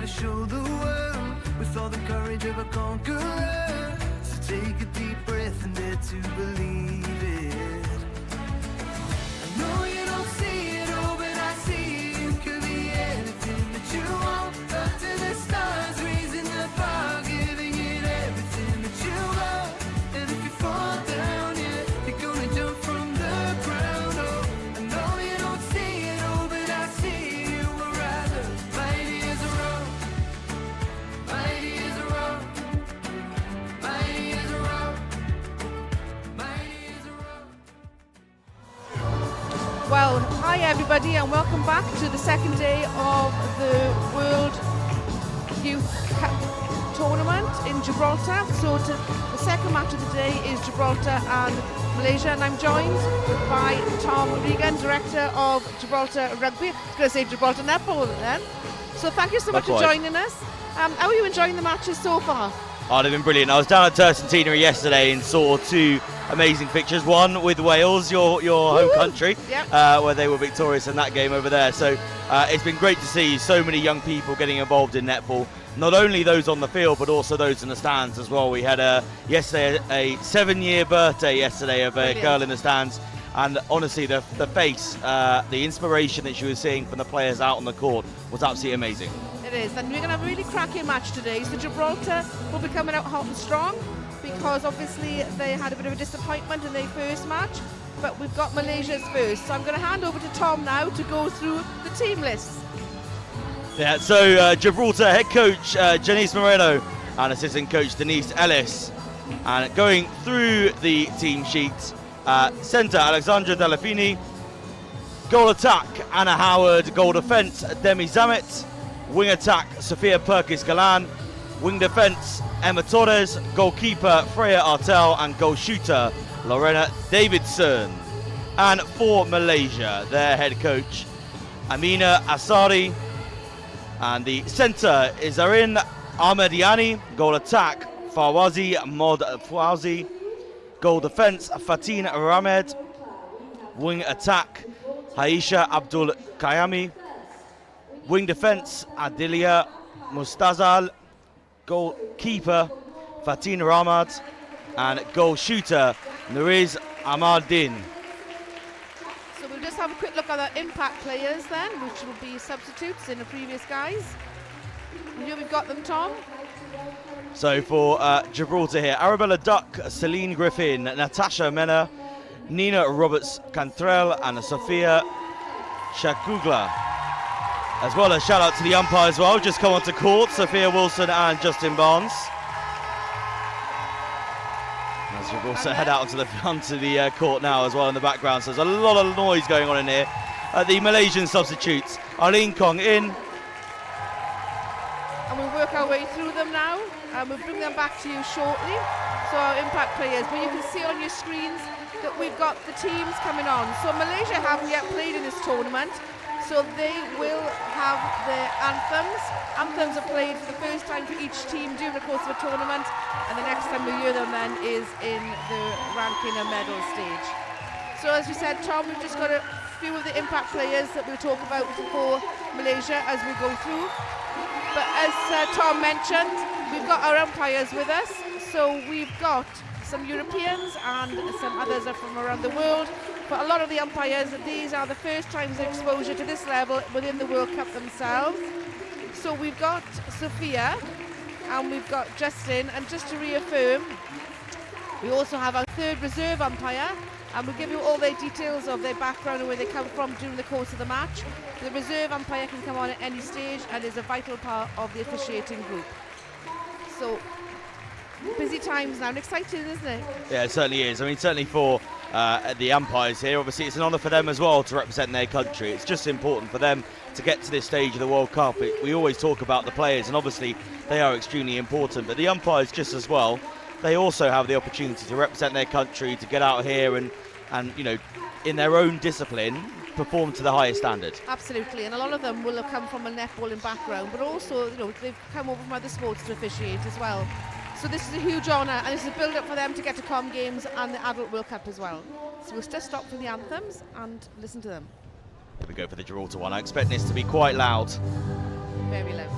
to show the world with all the courage of a conqueror. So take a deep breath and dare to believe it. I know you don't see it all, but I see you could be anything that you want. Up to the stars, raising the bar, giving it everything that you got. And if you fall down, yeah, you're gonna jump from the ground. Oh, I know you don't see it all, but I see you were rather mighty as a rock, mighty as a rock, mighty as a rock, mighty as a rock. Well, hi everybody and welcome back to the second day of the World Youth Cup tournament in Gibraltar. So the second match of the day is Gibraltar and Malaysia, and I'm joined by Tom Regan, Director of Gibraltar Rugby. I was going to say Gibraltar Netball then. So thank you so much for joining us. How are you enjoying the matches so far? Oh, they've been brilliant. I was down at Tercentenary yesterday and saw two amazing pictures. One with Wales, your home country, where they were victorious in that game over there. So it's been great to see so many young people getting involved in netball. Not only those on the field, but also those in the stands as well. We had yesterday a 7-year birthday yesterday of a girl in the stands. And honestly, the face, the inspiration that she was seeing from the players out on the court was absolutely amazing. It is, and we're going to have a really cracking match today. So Gibraltar will be coming out hot and strong because obviously they had a bit of a disappointment in their first match, but we've got Malaysia's first. So I'm going to hand over to Tom now to go through the team lists. Yeah, so Gibraltar head coach Janice Moreno and assistant coach Denise Ellis. And going through the team sheets, centre Alexandra Delafini, goal attack Anna Howard, goal defence Demi Zamet, wing attack Sophia Perkis-Galan, wing defence Emma Torres, goalkeeper Freya Artel, and goal shooter Lorena Davidson. And for Malaysia, their head coach Amina Asari, and the centre is Arin Ahmediani, goal attack Fawazi Mod Fawzi, goal defence Fatin Ramed, wing attack Haisha Abdul Kayami, wing defence Adilia Mustazal, goalkeeper Fatin Ramad, and goal shooter Nuriz Ahmadin. So we'll just have a quick look at the impact players then, which will be substitutes in the previous guys. And here we've got them, Tom. So for Gibraltar here, Arabella Duck, Celine Griffin, Natasha Mena, Nina Roberts Cantrell, and Sophia Shakugla. As well as shout out to the umpires as well, just come onto court, Sophia Wilson and Justin Barnes. As Gibraltar head out onto the court now as well in the background, so there's a lot of noise going on in here. The Malaysian substitutes, Arlene Kong in. And we'll work our way through them now, and we'll bring them back to you shortly. So our impact players, but you can see on your screens that we've got the teams coming on. So Malaysia haven't yet played in this tournament, so they will have their anthems. Anthems are played for the first time for each team during the course of a tournament, and the next time we hear them then is in the ranking and medal stage. So as we said, Tom, we've just got a few of the impact players that we'll talk about for Malaysia as we go through. But as Tom mentioned, we've got our umpires with us. So we've got some Europeans and some others are from around the world. But a lot of the umpires, these are the first times of exposure to this level within the World Cup themselves. So we've got Sophia and we've got Justin. And just to reaffirm, we also have our third reserve umpire, and we'll give you all their details of their background and where they come from during the course of the match. The reserve umpire can come on at any stage and is a vital part of the officiating group. So, busy times now, and exciting, isn't it? Yeah, it certainly is. I mean, certainly for the umpires here, obviously it's an honour for them as well to represent their country. It's just important for them to get to this stage of the World Cup. We always talk about the players, and obviously they are extremely important, but the umpires just as well. They also have the opportunity to represent their country, to get out here and you know, in their own discipline, perform to the highest standard. Absolutely, and a lot of them will have come from a netballing background, but also, you know, they've come over from other sports to officiate as well. So this is a huge honour, and this is a build-up for them to get to Com Games and the Adult World Cup as well. So we'll just stop for the anthems and listen to them. Here we go for the Gibraltar one. I expect this to be quite loud. Very loud.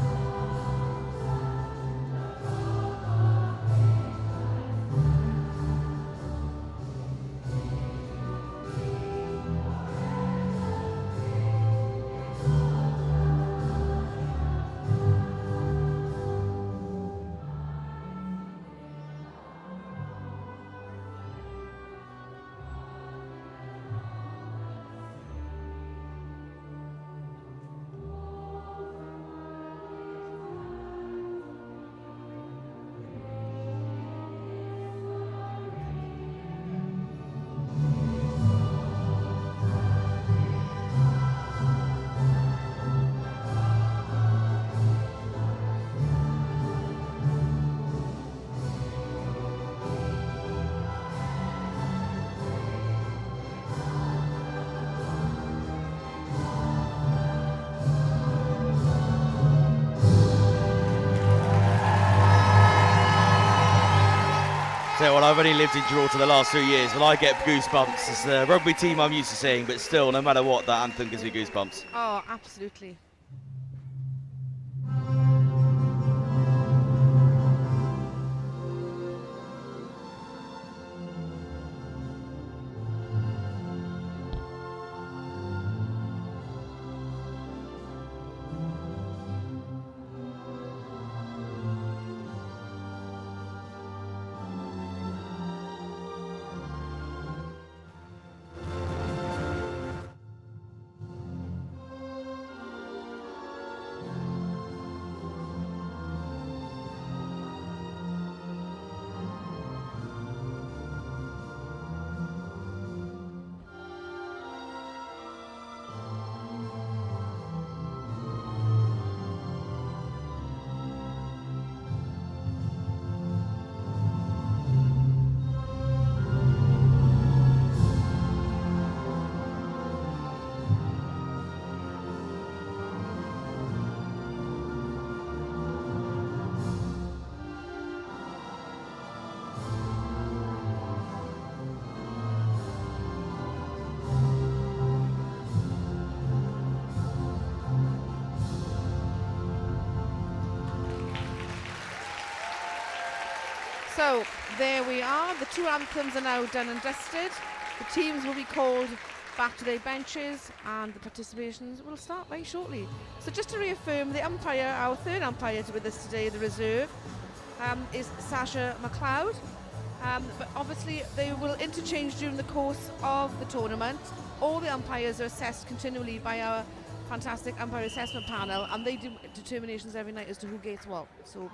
tell you what, I've only lived in Gibraltar the last 2 years, but I get goosebumps. It's the rugby team I'm used to seeing, but still, no matter what, that anthem gives me goosebumps. Oh, absolutely. So there we are, the two anthems are now done and dusted. The teams will be called back to their benches and the participations will start very shortly. So just to reaffirm, the umpire, our third umpire with us today, the reserve, is Sasha McLeod. But obviously they will interchange during the course of the tournament. All the umpires are assessed continually by our fantastic umpire assessment panel, and they do determinations every night as to who gets what. So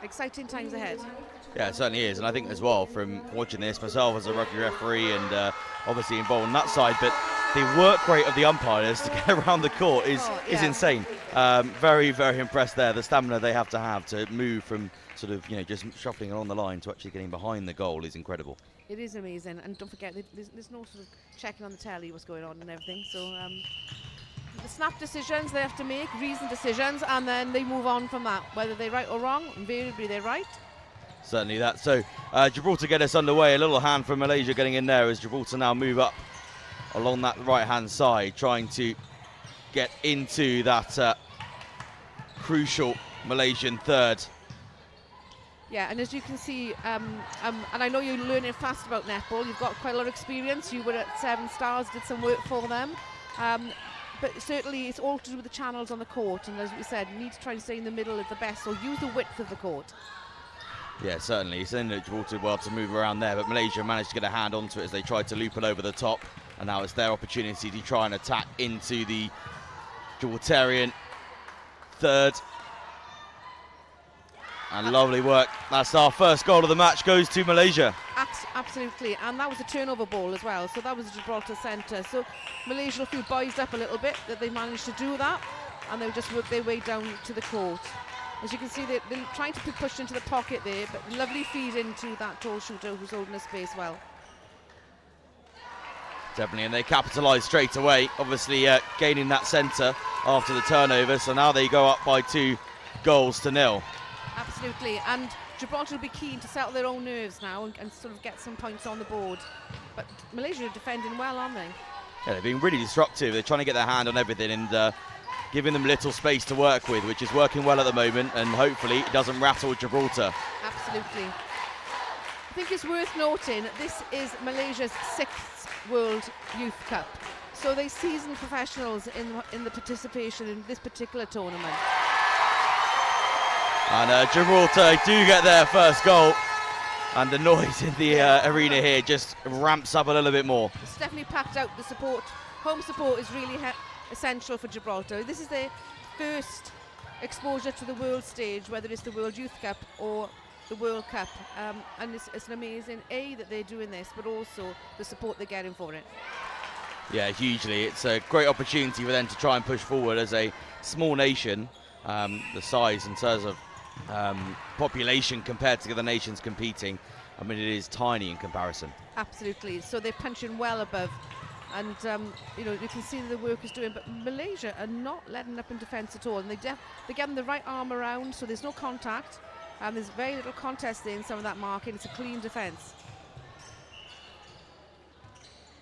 exciting times ahead. Yeah, it certainly is, and I think as well, from watching this myself as a rugby referee and obviously involved on that side, but the work rate of the umpires to get around the court is insane. Very, very impressed there. The stamina they have to move from sort of, just shuffling along the line to actually getting behind the goal is incredible. It is amazing, and don't forget, there's no sort of checking on the telly what's going on and everything, so the snap decisions they have to make, reasoned decisions, and then they move on from that. Whether they're right or wrong, invariably they're right. Certainly that. So Gibraltar get us underway. A little hand from Malaysia getting in there as Gibraltar now move up along that right-hand side, trying to get into that crucial Malaysian third. Yeah, and as you can see, and I know you're learning fast about netball, you've got quite a lot of experience. You were at 7 Stars, did some work for them. But certainly it's all to do with the channels on the court, and as we said, you need to try to stay in the middle at the best, or use the width of the court. Yeah, certainly. It's in Gibraltar well to move around there, but Malaysia managed to get a hand onto it as they tried to loop it over the top, and now it's their opportunity to try and attack into the Gibraltarian third. And lovely work. That's our first goal of the match, goes to Malaysia. Absolutely, and that was a turnover ball as well, so that was a Gibraltar centre. So Malaysia will feel buoyed up a little bit that they managed to do that, and they'll just work their way down to the court. As you can see, they're trying to be pushed into the pocket there, but lovely feed into that tall shooter who's holding the space well. Definitely, and they capitalise straight away, obviously gaining that centre after the turnover, so now they go up by 2-0. Absolutely, and Gibraltar will be keen to settle their own nerves now and sort of get some points on the board. But Malaysia are defending well, aren't they? Yeah, they're being really disruptive. They're trying to get their hand on everything and giving them little space to work with, which is working well at the moment, and hopefully it doesn't rattle Gibraltar. Absolutely. I think it's worth noting this is Malaysia's 6th World Youth Cup. So they're seasoned professionals in the participation in this particular tournament. And Gibraltar do get their first goal, and the noise in the arena here just ramps up a little bit more. It's definitely packed out. The support, home support is really essential for Gibraltar. This is their first exposure to the world stage, whether it's the World Youth Cup or the World Cup, and it's an amazing that they're doing this, but also the support they're getting for it. Yeah, hugely. It's a great opportunity for them to try and push forward as a small nation. The size in terms of population compared to the other nations competing, I mean, it is tiny in comparison. Absolutely. So they're punching well above, and you can see the work is doing. But Malaysia are not letting up in defence at all, and they get them the right arm around, so there's no contact, There's very little contest in some of that marking. It's a clean defence.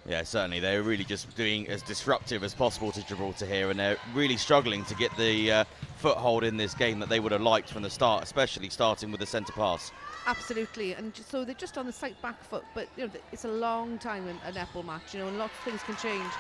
Yeah, certainly. They're really just doing as disruptive as possible to Gibraltar here, and they're really struggling to get the foothold in this game that they would have liked from the start, especially starting with the centre pass. Absolutely, and so they're just on the slight back foot, but you know, it's a long time in a netball match, you know, and lots of things can change.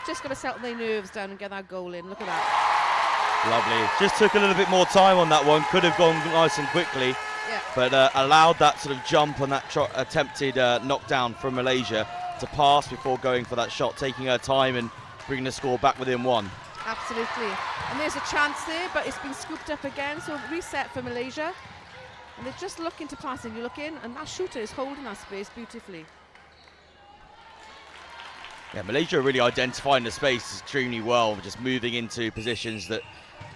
Just got to settle their nerves down and get that goal in. Look at that. Lovely. Just took a little bit more time on that one. Could have gone nice and quickly, Yeah. but allowed that sort of jump on that attempted knockdown from Malaysia to pass before going for that shot, taking her time and bringing the score back within one. Absolutely. And there's a chance there, but it's been scooped up again, so reset for Malaysia. And they're just looking to pass in. You look in, and that shooter is holding that space beautifully. Yeah, Malaysia are really identifying the space extremely well, just moving into positions that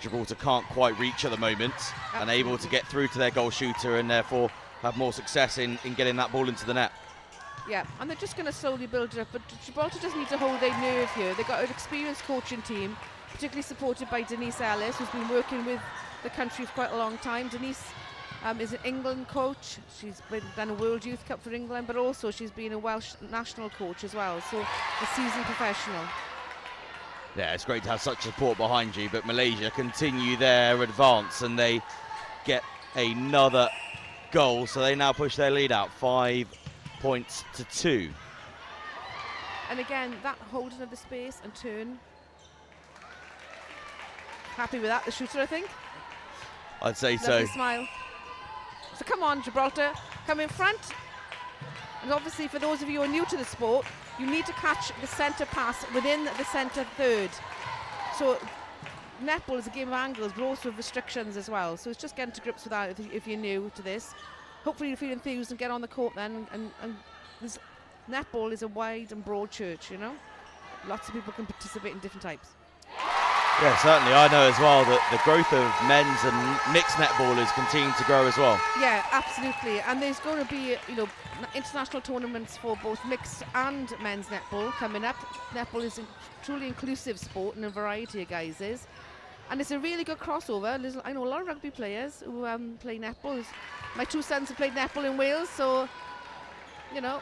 Gibraltar can't quite reach at the moment, and able to get through to their goal shooter and therefore have more success in getting that ball into the net. Yeah, and they're just going to slowly build it up, but Gibraltar just need to hold their nerve here. They've got an experienced coaching team, particularly supported by Denise Ellis, who's been working with the country for quite a long time. Denise is an England coach. She's done a World Youth Cup for England, but also she's been a Welsh national coach as well, so a seasoned professional. Yeah, it's great to have such support behind you, but Malaysia continue their advance and they get another goal, so they now push their lead out 5 points to 2. And again, that holding of the space and turn. Happy with that, the shooter, I think. I'd say Lovely so. smile. So come on, Gibraltar, come in front. And obviously, for those of you who are new to the sport, you need to catch the centre pass within the centre third. So netball is a game of angles, but also of restrictions as well. So it's just getting to grips with that if you're new to this. Hopefully you feel enthused and get on the court then. And this netball is a wide and broad church, you know. Lots of people can participate in different types. Yeah, certainly. I know as well that the growth of men's and mixed netball is continuing to grow as well. Yeah, absolutely. And there's going to be, you know, international tournaments for both mixed and men's netball coming up. Netball is a truly inclusive sport and a variety of guises. And it's a really good crossover. I know a lot of rugby players who play netball. My 2 sons have played netball in Wales, so, you know,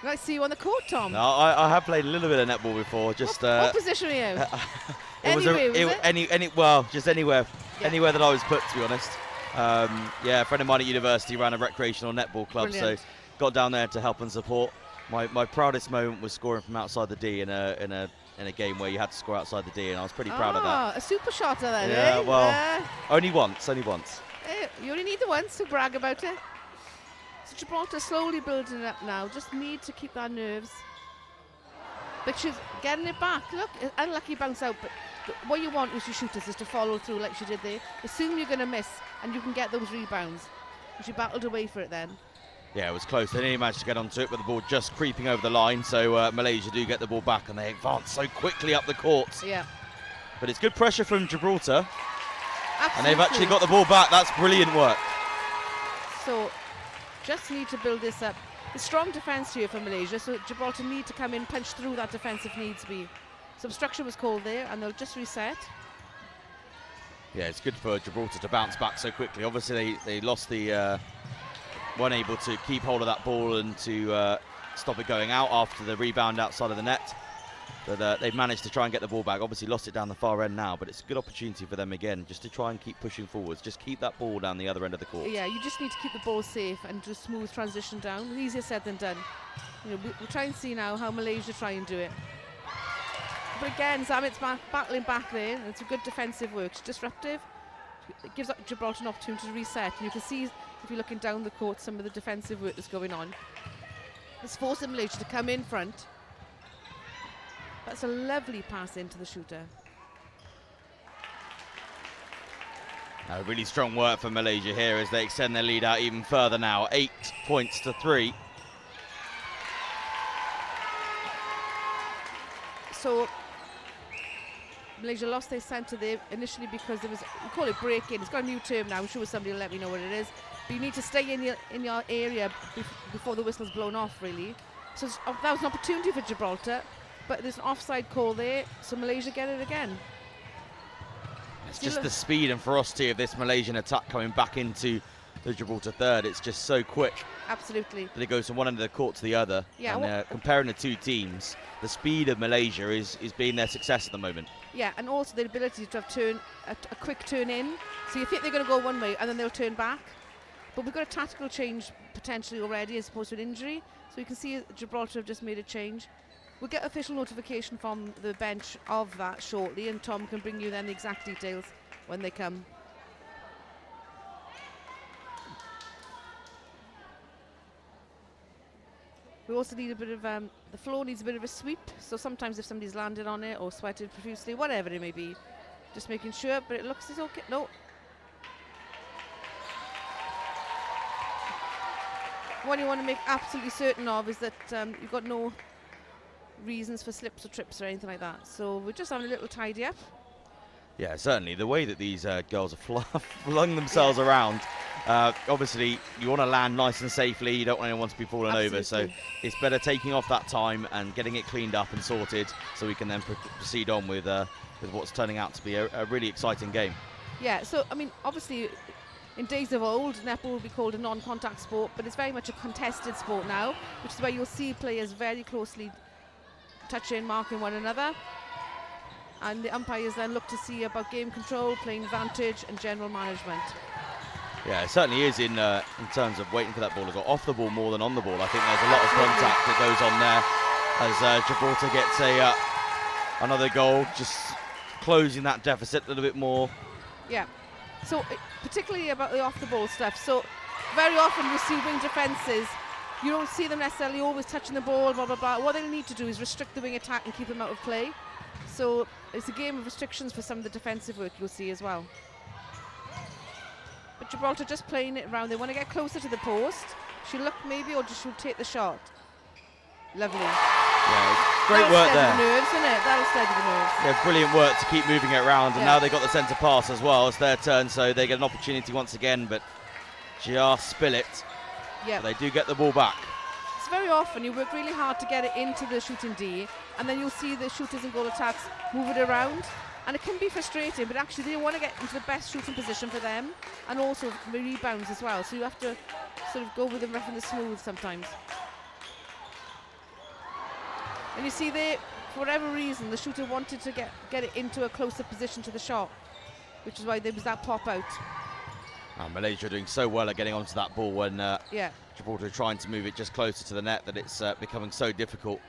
nice to see you on the court, Tom. No, I have played a little bit of netball before. Just what position are you? Just anywhere, anywhere that I was put, to be honest. Yeah, a friend of mine at university ran a recreational netball club, Brilliant. so got down there to help and support. My proudest moment was scoring from outside the D in a game where you had to score outside the D, and I was pretty proud of that. A super shotter then, Yeah, eh? well, only once. You only need the once to brag about it. So Gibraltar slowly building it up now. Just need to keep their nerves. But she's getting it back. Look, unlucky bounce out, but what you want with your shooters is to follow through like she did there. Assume you're going to miss and you can get those rebounds. And she battled away for it then. Yeah, it was close. They didn't manage to get onto it, but the ball just creeping over the line. So Malaysia do get the ball back, and they advance so quickly up the court. Yeah. But it's good pressure from Gibraltar. Absolutely. And they've actually got the ball back. That's brilliant work. So just need to build this up. The strong defence here for Malaysia, so Gibraltar need to come in, punch through that defence if needs be. So obstruction was called there, and they'll just reset. Yeah, it's good for Gibraltar to bounce back so quickly. Obviously, they lost the... weren't able to keep hold of that ball and to stop it going out after the rebound outside of the net. But they've managed to try and get the ball back. Obviously lost it down the far end now, but it's a good opportunity for them again just to try and keep pushing forwards. Just keep that ball down the other end of the court. Yeah, you just need to keep the ball safe and just smooth transition down. Easier said than done. You know, we'll try and see now how Malaysia try and do it. But again, Zamit's battling back there. It's a good defensive work. It's disruptive. It gives Gibraltar an opportunity to reset. And you can see, if you're looking down the court, some of the defensive work that's going on. It's forcing Malaysia to come in front. That's a lovely pass into the shooter. Really strong work for Malaysia here as they extend their lead out even further now. 8 points to 3. So Malaysia lost their centre there initially because there was, we call it break-in. It's got a new term now. I'm sure somebody will let me know what it is. But you need to stay in your area before the whistle's blown off, really. So that was an opportunity for Gibraltar, but there's an offside call there, so Malaysia get it again. It's just the speed and ferocity of this Malaysian attack coming back into the Gibraltar third. It's just so quick. Absolutely. That it goes from one end of the court to the other. Yeah, and comparing the two teams, the speed of Malaysia is being their success at the moment. Yeah, and also the ability to have a quick turn in. So you think they're going to go one way and then they'll turn back. But we've got a tactical change potentially already as opposed to an injury. So you can see Gibraltar have just made a change. We'll get official notification from the bench of that shortly, and Tom can bring you then the exact details when they come. We also need a bit of, the floor needs a bit of a sweep, so sometimes if somebody's landed on it or sweated profusely, whatever it may be, just making sure, but it looks as okay. No. What you want to make absolutely certain of is that you've got no reasons for slips or trips or anything like that. So we're just having a little tidy up. Yeah, certainly. The way that these girls have flung themselves around, obviously you want to land nice and safely. You don't want anyone to be falling over. So it's better taking off that time and getting it cleaned up and sorted so we can then proceed on with what's turning out to be a really exciting game. Yeah, so, I mean, obviously, in days of old, netball would be called a non-contact sport, but it's very much a contested sport now, which is where you'll see players very closely touching, marking one another. And the umpires then look to see about game control, playing advantage, and general management. Yeah, it certainly is in terms of waiting for that ball to go off the ball more than on the ball. I think there's a lot of contact that goes on there as Gibraltar gets another goal, just closing that deficit a little bit more. Yeah, so particularly about the off-the-ball stuff. So very often you see wing defences, you don't see them necessarily always touching the ball, blah, blah, blah. What they need to do is restrict the wing attack and keep them out of play. So it's a game of restrictions for some of the defensive work you'll see as well. But Gibraltar just playing it around. They want to get closer to the post. She'll look maybe, or just she'll take the shot. Lovely. Yeah, great work there. That'll steady the nerves, isn't it? That'll steady the nerves. Yeah, brilliant work to keep moving it around. And now they've got the centre pass as well. It's their turn, so they get an opportunity once again, but just spill it. Yeah. They do get the ball back. It's very often you work really hard to get it into the shooting D, and then you'll see the shooters and goal attacks move it around, and it can be frustrating, but actually they want to get into the best shooting position for them, and also rebounds as well, so you have to sort of go with the rough and the smooth sometimes. And you see there, for whatever reason, the shooter wanted to get it into a closer position to the shot, which is why there was that pop out. Malaysia doing so well at getting onto that ball when Gibraltar trying to move it just closer to the net that it's becoming so difficult.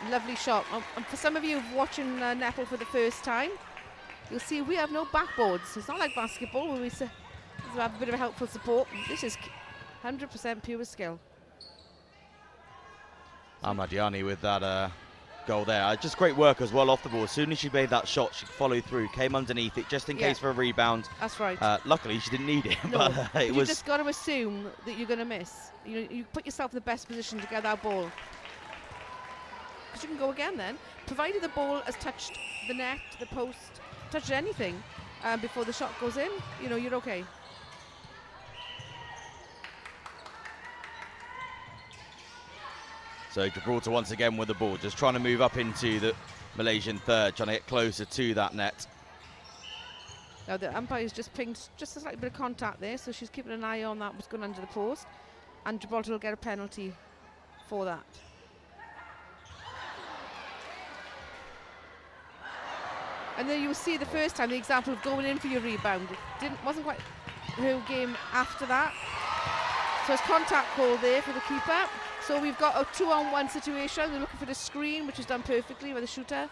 Lovely shot. And for some of you watching netball for the first time, you'll see we have no backboards. It's not like basketball where we have a bit of helpful support. This is 100% pure skill. Ahmadiani with that goal there. Just great work as well off the ball. As soon as she made that shot, she followed through, came underneath it just in case for a rebound. That's right. Luckily, she didn't need it. No, but you just got to assume that you're going to miss. You put yourself in the best position to get that ball. Because you can go again then, provided the ball has touched the net, the post, touched anything before the shot goes in, you're okay. So Gibraltar once again with the ball, just trying to move up into the Malaysian third, trying to get closer to that net. Now the umpire's just pinged just a slight bit of contact there, so she's keeping an eye on that, what's going under the post, and Gibraltar will get a penalty for that. And then you'll see the first time the example of going in for your rebound. Wasn't quite her game after that. So it's contact call there for the keeper. So we've got a 2-on-1 situation. They're looking for the screen, which is done perfectly by the shooter.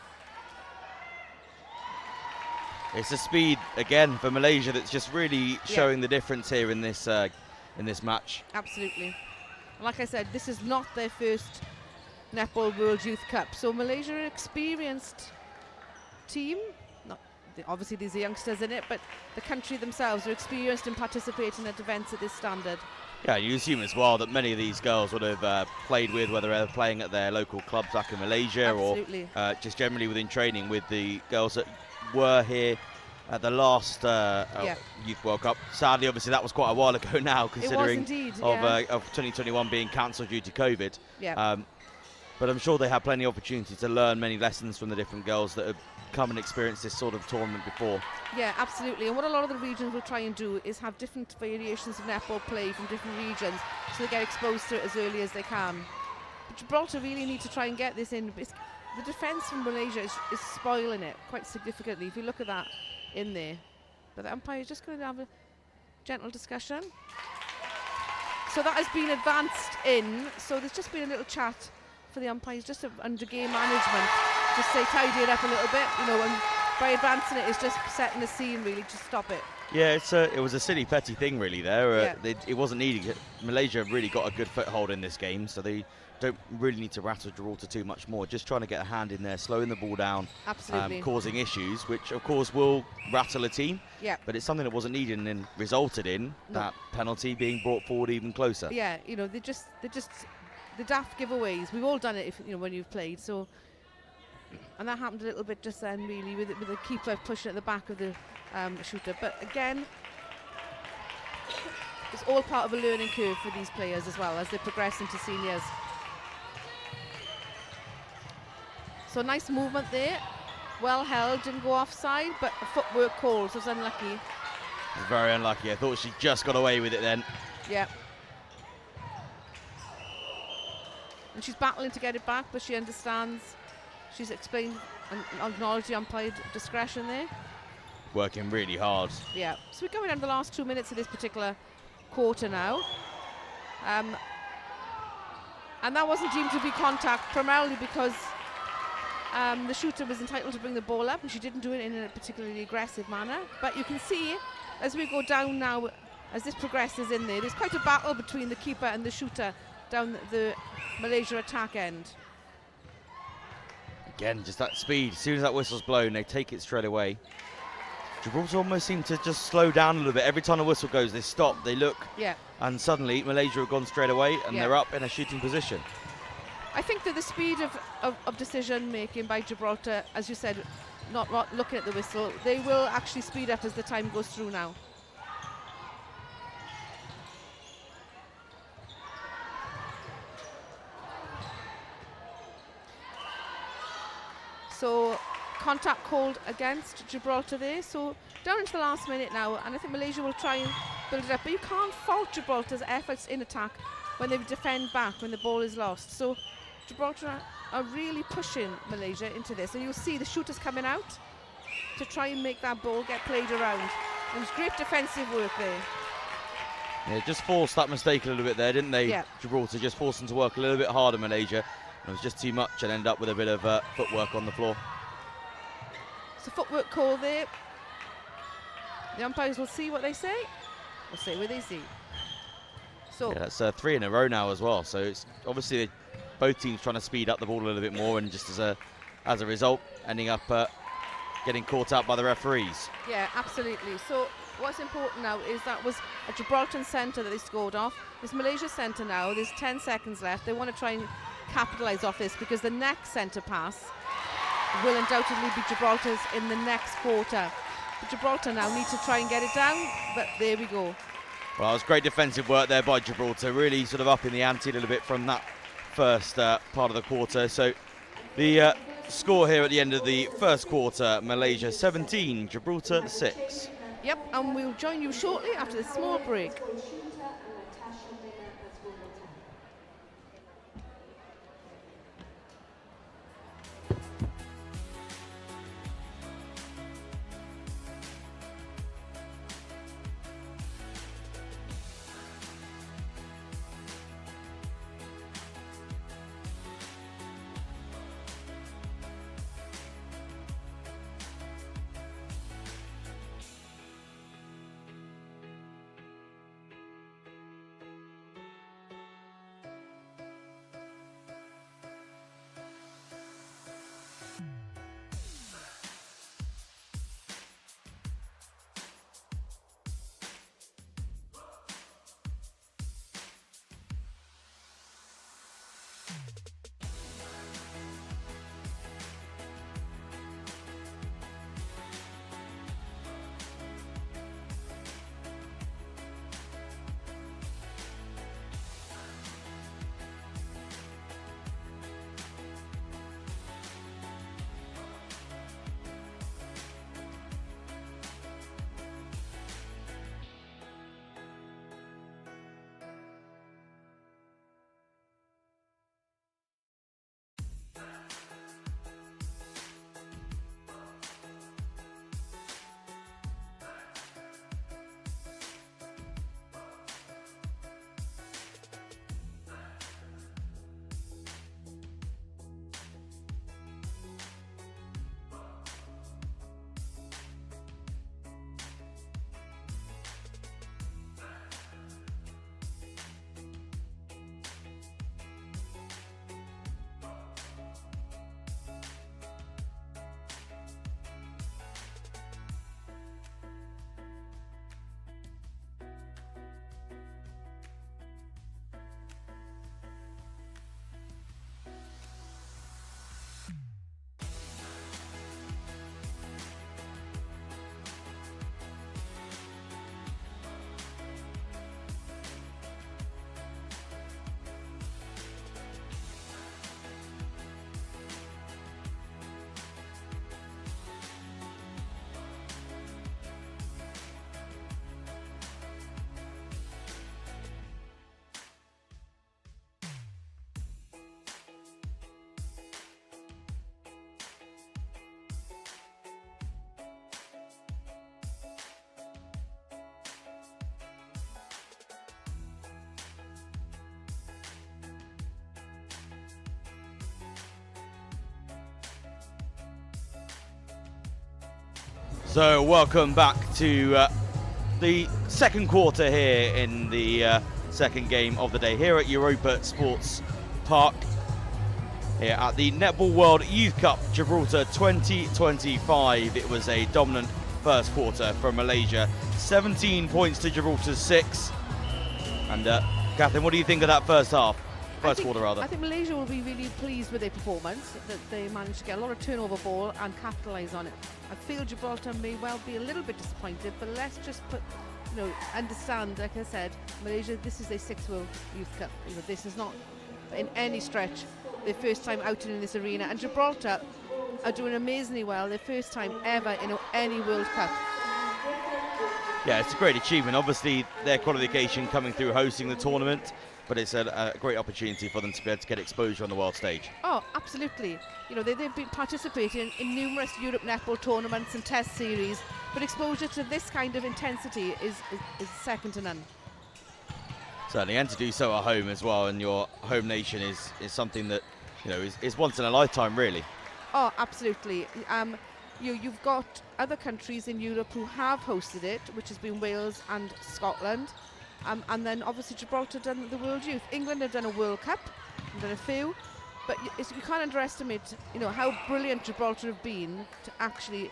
It's the speed again for Malaysia that's just really showing the difference here in this match. Absolutely. And like I said, this is not their first Netball World Youth Cup. So Malaysia are an experienced team. Obviously these are youngsters in it, but the country themselves are experienced in participating at events at this standard. Yeah, you assume as well that many of these girls would have played with, whether they're playing at their local clubs back in Malaysia or just generally within training with the girls that were here at the last Youth World Cup. Sadly, obviously, that was quite a while ago now, considering indeed, of 2021 being cancelled due to COVID. but I'm sure they have plenty of opportunity to learn many lessons from the different girls that have come and experienced this sort of tournament before. Yeah, absolutely. And what a lot of the regions will try and do is have different variations of netball play from different regions, so they get exposed to it as early as they can. But Gibraltar really need to try and get this in. The defence from Malaysia is spoiling it quite significantly, if you look at that in there. But the umpire is just going to have a gentle discussion. So that has been advanced in, so there's just been a little chat for the umpires, just under game management, just say tidy it up a little bit, you know, and by advancing it, it's just setting the scene really to stop it. Yeah, it was a silly, petty thing really there. Yeah. It wasn't needed. Malaysia have really got a good foothold in this game, so they don't really need to rattle Gibraltar too much more. Just trying to get a hand in there, slowing the ball down, Absolutely. causing issues, which of course will rattle a team. Yeah. But it's something that wasn't needed and then resulted in that penalty being brought forward even closer. Yeah, you know, the daft giveaways. We've all done it, when you've played. So, and that happened a little bit just then, really, with the keeper pushing at the back of the shooter. But again, it's all part of a learning curve for these players as well as they progress into seniors. So nice movement there, well held, didn't go offside, but a footwork call, so it's unlucky. Very unlucky. I thought she just got away with it then. Yeah. And she's battling to get it back, but she understands. She's explained and acknowledged the umpire discretion there. Working really hard. Yeah. So we're going down the last 2 minutes of this particular quarter now. And that wasn't deemed to be contact, primarily because the shooter was entitled to bring the ball up, and she didn't do it in a particularly aggressive manner. But you can see, as we go down now, as this progresses in there's quite a battle between the keeper and the shooter down the Malaysia attack end. Again, just that speed. As soon as that whistle's blown, they take it straight away. Gibraltar almost seem to just slow down a little bit. Every time the whistle goes, they stop, they look, and suddenly Malaysia have gone straight away, and they're up in a shooting position. I think that the speed of decision making by Gibraltar, as you said, not looking at the whistle, they will actually speed up as the time goes through now. So contact called against Gibraltar there. So down into the last minute now, and I think Malaysia will try and build it up. But you can't fault Gibraltar's efforts in attack when they defend back when the ball is lost. So Gibraltar are really pushing Malaysia into this. And you'll see the shooters coming out to try and make that ball get played around. It was great defensive work there. Yeah, just forced that mistake a little bit there, didn't they? Yeah. Gibraltar just forced them to work a little bit harder, Malaysia. It was just too much and ended up with a bit of footwork on the floor. So footwork call there. The umpires will see what they say. We'll see what they see. So yeah, that's 3 in a row now as well. So it's obviously both teams trying to speed up the ball a little bit more, and just as a result, ending up getting caught out by the referees. yeah, absolutely. So what's important now is that was a Gibraltar centre that they scored off. It's Malaysia centre now. There's 10 seconds left. They want to try and capitalise off this, because the next centre pass will undoubtedly be Gibraltar's in the next quarter. But Gibraltar now need to try and get it down, but there we go. Well, it was great defensive work there by Gibraltar, really sort of up in the ante a little bit from that first part of the quarter. So the score here at the end of the first quarter, Malaysia 17, Gibraltar 6. Yep, and we'll join you shortly after this small break. So welcome back to the second quarter here in the second game of the day here at Europa Sports Park here at the Netball World Youth Cup Gibraltar 2025. It was a dominant first quarter from Malaysia, 17 points to Gibraltar's 6. And Catherine, what do you think of that first half? First quarter rather. I think Malaysia will be really pleased with their performance, that they managed to get a lot of turnover ball and capitalise on it. I feel Gibraltar may well be a little bit disappointed, but let's just understand, like I said, Malaysia, this is their 6th World Youth Cup. This is not in any stretch their first time out in this arena, and Gibraltar are doing amazingly well, their first time ever in any World Cup. Yeah, it's a great achievement. Obviously, their qualification coming through hosting the tournament, but it's a great opportunity for them to be able to get exposure on the world stage. Oh, absolutely. They've been participating in numerous Europe netball tournaments and test series, but exposure to this kind of intensity is second to none. Certainly, and to do so at home as well, in your home nation is something that is once in a lifetime, really. Oh, absolutely. You've got other countries in Europe who have hosted it, which has been Wales and Scotland. And then obviously Gibraltar done the World Youth. England have done a World Cup, done a few, but you can't underestimate, how brilliant Gibraltar have been to actually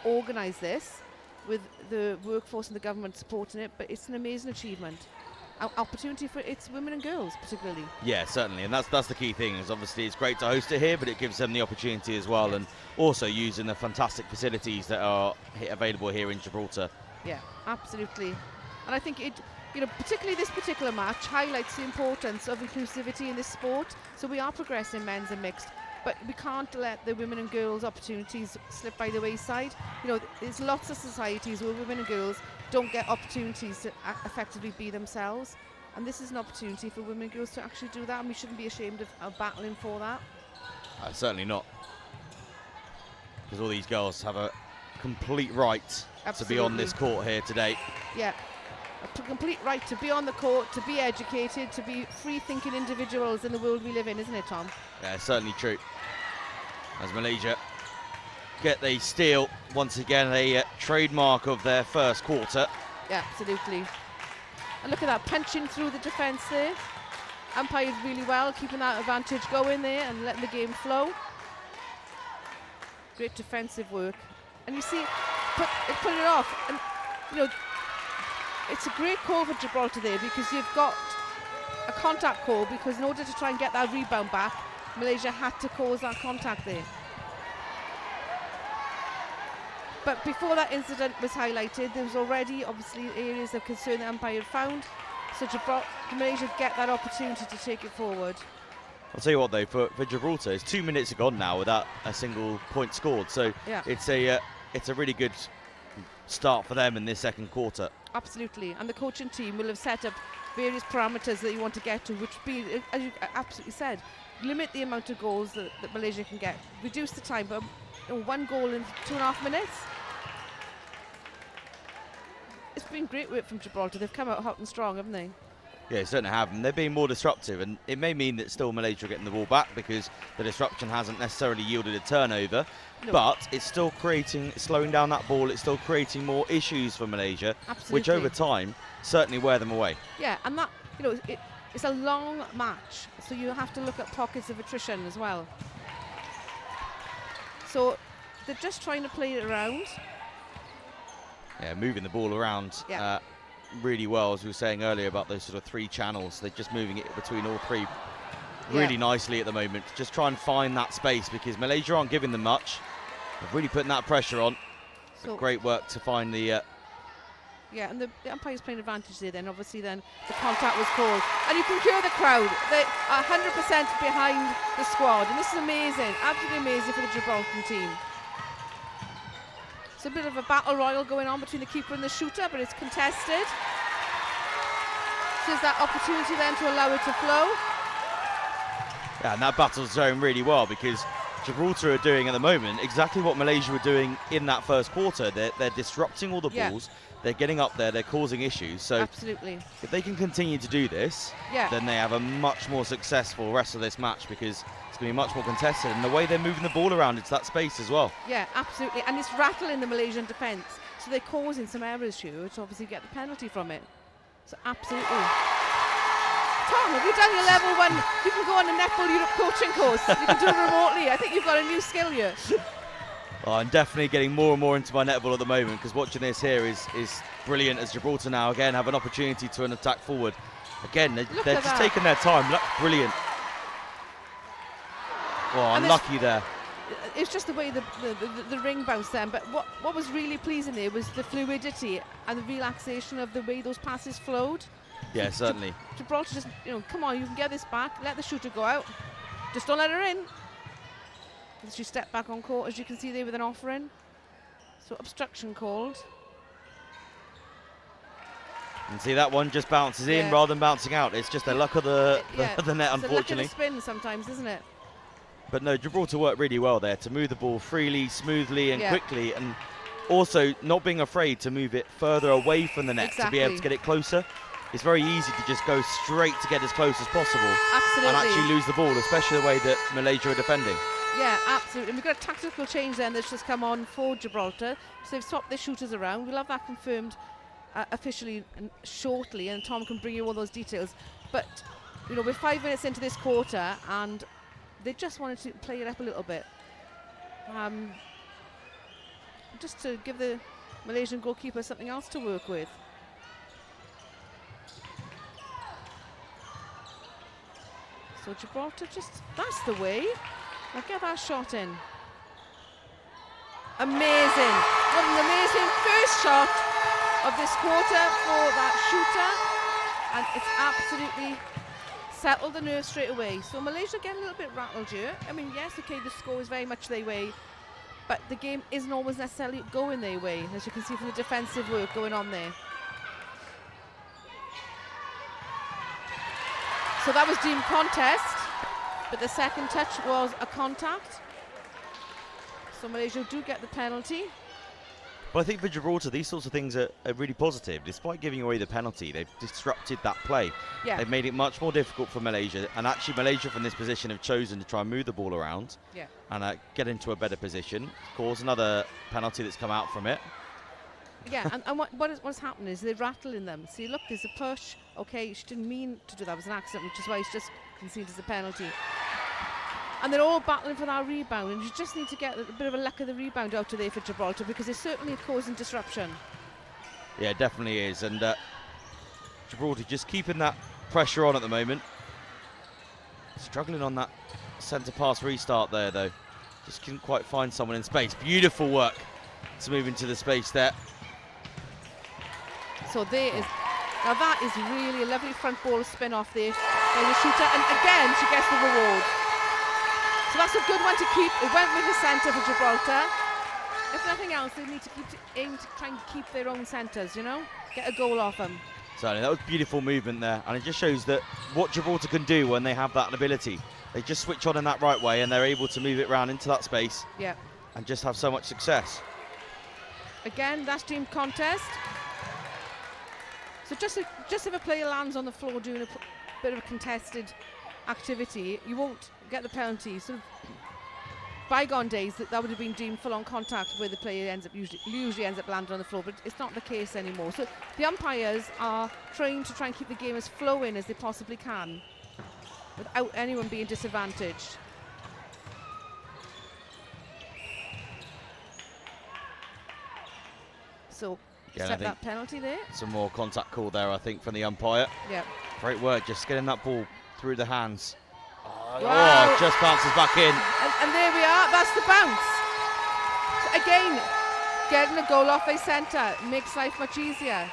organise this with the workforce and the government supporting it. But it's an amazing achievement, an opportunity for its women and girls particularly. Yeah, certainly, and that's the key thing. Is obviously it's great to host it here, but it gives them the opportunity as well, and also using the fantastic facilities that are available here in Gibraltar. Yeah, absolutely, and I think it. Particularly this particular match highlights the importance of inclusivity in this sport. So we are progressing men's and mixed, but we can't let the women and girls opportunities slip by the wayside. There's lots of societies where women and girls don't get opportunities to effectively be themselves. And this is an opportunity for women and girls to actually do that, and we shouldn't be ashamed of battling for that. Certainly not. Because all these girls have a complete right to be on this court here today. Yeah. A complete right to be on the court, to be educated, to be free-thinking individuals in the world we live in, isn't it, Tom? Yeah, certainly true. As Malaysia get the steal, once again a trademark of their first quarter. Yeah, absolutely. And look at that, punching through the defence there. Umpired really well, keeping that advantage going there and letting the game flow. Great defensive work. And you see, put it off. And, it's a great call for Gibraltar there, because you've got a contact call, because in order to try and get that rebound back, Malaysia had to cause that contact there. But before that incident was highlighted, there was already obviously areas of concern the umpire had found, so Malaysia get that opportunity to take it forward. I'll tell you what though, for Gibraltar, it's 2 minutes gone now without a single point scored, so yeah. It's a really good start for them in this second quarter. Absolutely, and the coaching team will have set up various parameters that you want to get to, which be, as you absolutely said, limit the amount of goals that Malaysia can get, reduce the time, but one goal in 2.5 minutes. It's been great work from Gibraltar. They've come out hot and strong, haven't they? Yeah, certainly have, and they're being more disruptive, and it may mean that still Malaysia are getting the ball back because the disruption hasn't necessarily yielded a turnover, but it's still slowing down that ball, it's still creating more issues for Malaysia, absolutely, which over time certainly wear them away. Yeah, and that, it's a long match, so you have to look at pockets of attrition as well. So they're just trying to play it around. Yeah, moving the ball around. Yeah. Really well, as we were saying earlier about those sort of 3 channels. They're just moving it between all 3 really nicely at the moment. Just try and find that space, because Malaysia aren't giving them much. They're really putting that pressure on. So great work to find the... Yeah, and the umpire's playing advantage there then. Obviously then the contact was called. And you can hear the crowd. They are 100% behind the squad. And this is amazing, absolutely amazing for the Gibraltar team. It's a bit of a battle royal going on between the keeper and the shooter, but it's contested. So there's that opportunity then to allow it to flow. Yeah, and that battle's going really well, because Gibraltar are doing at the moment exactly what Malaysia were doing in that first quarter. They're disrupting all the balls. They're getting up there. They're causing issues. So absolutely, if they can continue to do this, then they have a much more successful rest of this match, because it's going to be much more contested. And the way they're moving the ball around into that space as well. Yeah, absolutely. And it's rattling the Malaysian defence. So they're causing some errors here, which obviously get the penalty from it. So absolutely. Tom, have you done your level 1? You can go on a Netball Europe coaching course. You can do it remotely. I think you've got a new skill here. Well, I'm definitely getting more and more into my netball at the moment, because watching this here is brilliant, as Gibraltar now again have an opportunity to an attack forward. Again, they're just taking their time. Look, brilliant. Well, unlucky there. It's just the way the ring bounced then, but what was really pleasing there was the fluidity and the relaxation of the way those passes flowed. Yeah, certainly. Gibraltar just, come on, you can get this back, let the shooter go out, just don't let her in. She stepped back on court, as you can see there, with an offering. So obstruction called. And see, that one just bounces in rather than bouncing out. It's just the luck of the net, it's unfortunately. the luck of the spin sometimes, isn't it? But no, Gibraltar worked really well there to move the ball freely, smoothly and quickly, and also not being afraid to move it further away from the net to be able to get it closer. It's very easy to just go straight to get as close as possible. Absolutely. And actually lose the ball, especially the way that Malaysia are defending. Yeah, absolutely. And we've got a tactical change then that's just come on for Gibraltar. So they've swapped their shooters around. We'll have that confirmed officially and shortly, and Tom can bring you all those details. But, we're 5 minutes into this quarter, and they just wanted to play it up a little bit. Just to give the Malaysian goalkeeper something else to work with. So Gibraltar that's the way. Now get that shot in. Amazing. What an amazing first shot of this quarter for that shooter. And it's absolutely settled the nerves straight away. So Malaysia getting a little bit rattled here. I mean, yes, okay, the score is very much their way, but the game isn't always necessarily going their way, as you can see from the defensive work going on there. So that was deemed contest, but the second touch was a contact. So Malaysia do get the penalty. But I think for Gibraltar, these sorts of things are really positive. Despite giving away the penalty, they've disrupted that play. Yeah. They've made it much more difficult for Malaysia. And actually, Malaysia from this position have chosen to try and move the ball around and get into a better position. Of course, another penalty that's come out from it. Yeah, and what's happened is they're rattling them. See, look, there's a push. Okay, she didn't mean to do that. It was an accident, which is why it's just conceded as a penalty. And they're all battling for that rebound, and you just need to get a bit of a luck of the rebound out of there for Gibraltar, because they're certainly causing disruption. Yeah, it definitely is. And Gibraltar just keeping that pressure on at the moment. Struggling on that centre pass restart there, though. Just couldn't quite find someone in space. Beautiful work to move into the space there. So there is, now that is really a lovely front ball spin off there by the shooter, and again she gets the reward. So that's a good one to keep. It went with the centre for Gibraltar. If nothing else, they need to aim to try and keep their own centres, get a goal off them. Certainly, that was beautiful movement there, and it just shows that what Gibraltar can do when they have that ability. They just switch on in that right way, and they're able to move it around into that space and just have so much success. Again, that's deemed contest. So just if a player lands on the floor doing a bit of a contested activity, you won't get the penalty. So bygone days, that would have been deemed full-on contact, where the player usually ends up landing on the floor, but it's not the case anymore. So the umpires are trying to keep the game as flowing as they possibly can, without anyone being disadvantaged. So set that penalty there. Some more contact call there, I think, from the umpire. Yeah. Great work, just getting that ball through the hands. Wow. Oh, just bounces back in. And there we are, that's the bounce. So again, getting a goal off a centre makes life much easier.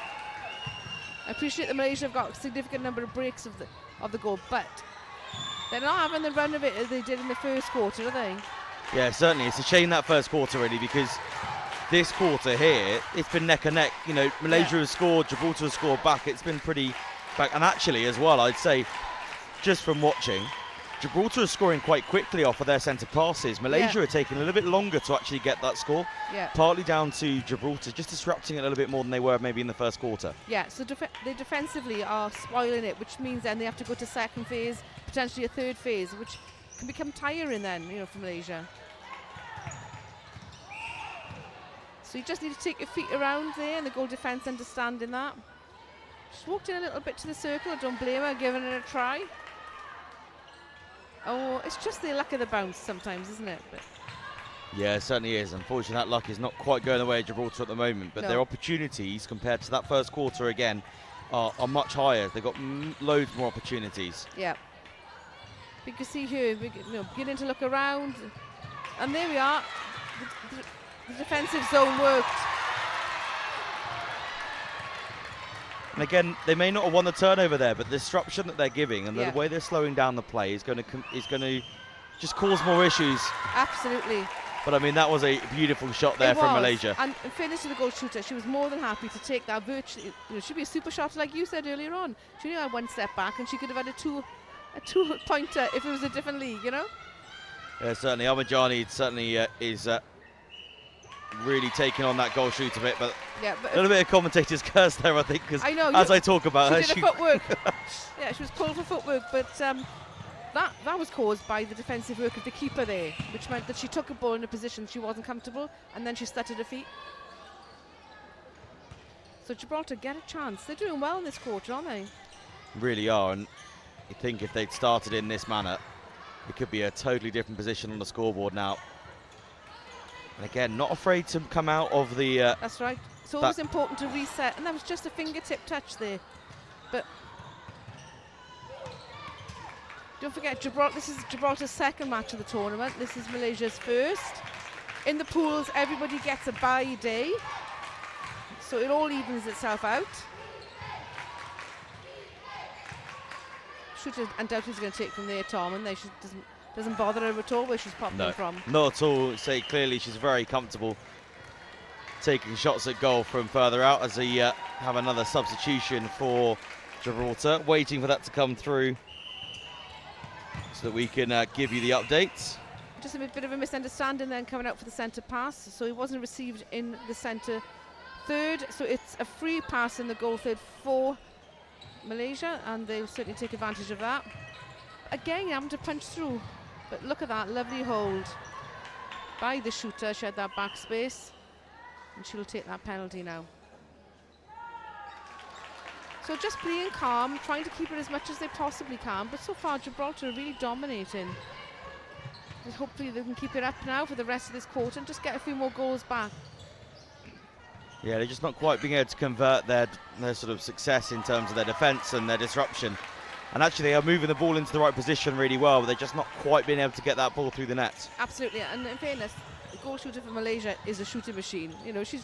I appreciate that Malaysia have got a significant number of breaks of the goal, but they're not having the run of it as they did in the first quarter, are they? Yeah, certainly. It's a shame that first quarter, really, because this quarter here, it's been neck and neck. Malaysia has scored, Gibraltar has scored back. It's been pretty back. And actually, as well, I'd say, just from watching, Gibraltar is scoring quite quickly off of their centre passes. Malaysia are taking a little bit longer to actually get that score. Yeah. Partly down to Gibraltar just disrupting it a little bit more than they were maybe in the first quarter. Yeah, so they defensively are spoiling it, which means then they have to go to second phase, potentially a third phase, which can become tiring then, you know, for Malaysia. So you just need to take your feet around there, and the goal defence understanding that. Just walked in a little bit to the circle. I don't blame her, giving it a try. Oh, it's just the luck of the bounce sometimes, isn't it? But yeah, it certainly is. Unfortunately, that luck is not quite going the way of Gibraltar at the moment, but their opportunities compared to that first quarter again are much higher. They've got loads more opportunities. Yeah. You can see here, beginning to look around, and there we are. The defensive zone worked. And again, they may not have won the turnover there, but the disruption that they're giving and the way they're slowing down the play is going to just cause more issues. Absolutely. But I mean, that was a beautiful shot there from Malaysia. And in fairness to the goal shooter, she was more than happy to take that virtually. You know, she'd be a super shot, like you said earlier on. She only had one step back, and she could have had a two-pointer if it was a different league, you know. Yeah, certainly. Ahmadjani certainly is really taking on that goal shoot a bit, but a little bit of commentator's curse there, I think, because as I talk about her, she did footwork. Yeah, she was pulled for footwork, but that was caused by the defensive work of the keeper there, which meant that she took a ball in a position she wasn't comfortable, and then she stuttered her feet. So Gibraltar get a chance. They're doing well in this quarter, aren't they? Really are, and you think if they'd started in this manner, it could be a totally different position on the scoreboard now. And again, not afraid to come out of the... That's right. It's always important to reset. And that was just a fingertip touch there. But don't forget, this is Gibraltar's second match of the tournament. This is Malaysia's first. In the pools, everybody gets a bye day. So it all evens itself out. Shooter undoubtedly is going to take from there, Tom, and she doesn't bother her at all where she's popping from. Not at all. Say clearly she's very comfortable taking shots at goal from further out as they have another substitution for Gibraltar, waiting for that to come through so that we can give you the updates. Just a bit of a misunderstanding then coming out for the centre pass, so he wasn't received in the centre third, so it's a free pass in the goal third for Malaysia, and they'll certainly take advantage of that. Again, having to punch through, but look at that lovely hold by the shooter. She had that back space, and she'll take that penalty now. So just playing calm, trying to keep it as much as they possibly can, but so far Gibraltar are really dominating. And hopefully they can keep it up now for the rest of this quarter and just get a few more goals back. Yeah, they're just not quite being able to convert their sort of success in terms of their defence and their disruption. And actually they are moving the ball into the right position really well, but they're just not quite being able to get that ball through the net. Absolutely, and in fairness, the goal shooter for Malaysia is a shooting machine. You know, she's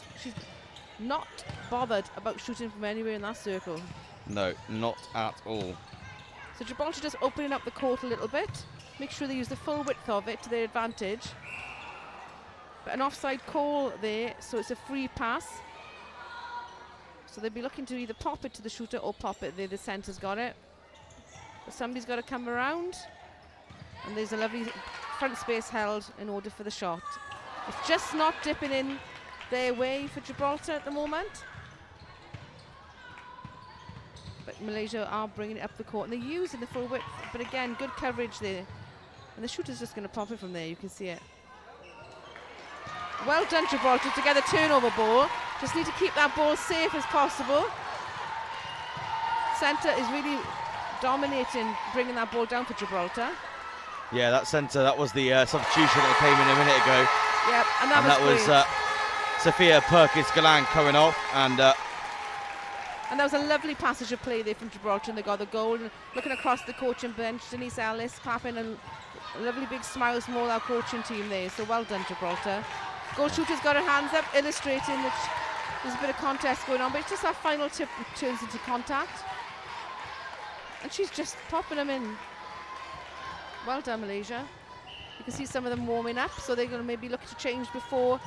not bothered about shooting from anywhere in that circle. No, not at all. So Gibraltar just opening up the court a little bit. Make sure they use the full width of it to their advantage. But an offside call there, so it's a free pass. So they'll be looking to either pop it to the shooter or pop it there. The centre's got it. But somebody's got to come around. And there's a lovely front space held in order for the shot. It's just not dipping in their way for Gibraltar at the moment. But Malaysia are bringing it up the court, and they're using the full width. But again, good coverage there. And the shooter's just going to pop it from there. You can see it. Well done, Gibraltar, to get a turnover ball. Just need to keep that ball safe as possible. Centre is really dominating, bringing that ball down for Gibraltar. Yeah, that centre, that was the substitution that came in a minute ago. Yep, and that was Sophia Perkins-Galan coming off, and that was a lovely passage of play there from Gibraltar, and they got the goal. And looking across the coaching bench, Denise Ellis clapping, and a lovely big smiles from all our coaching team there. So well done, Gibraltar. Goal shooter's got her hands up, illustrating that there's a bit of contest going on, but it's just that final tip that turns into contact. And she's just popping them in. Well done, Malaysia. You can see some of them warming up, so they're going to maybe look to change before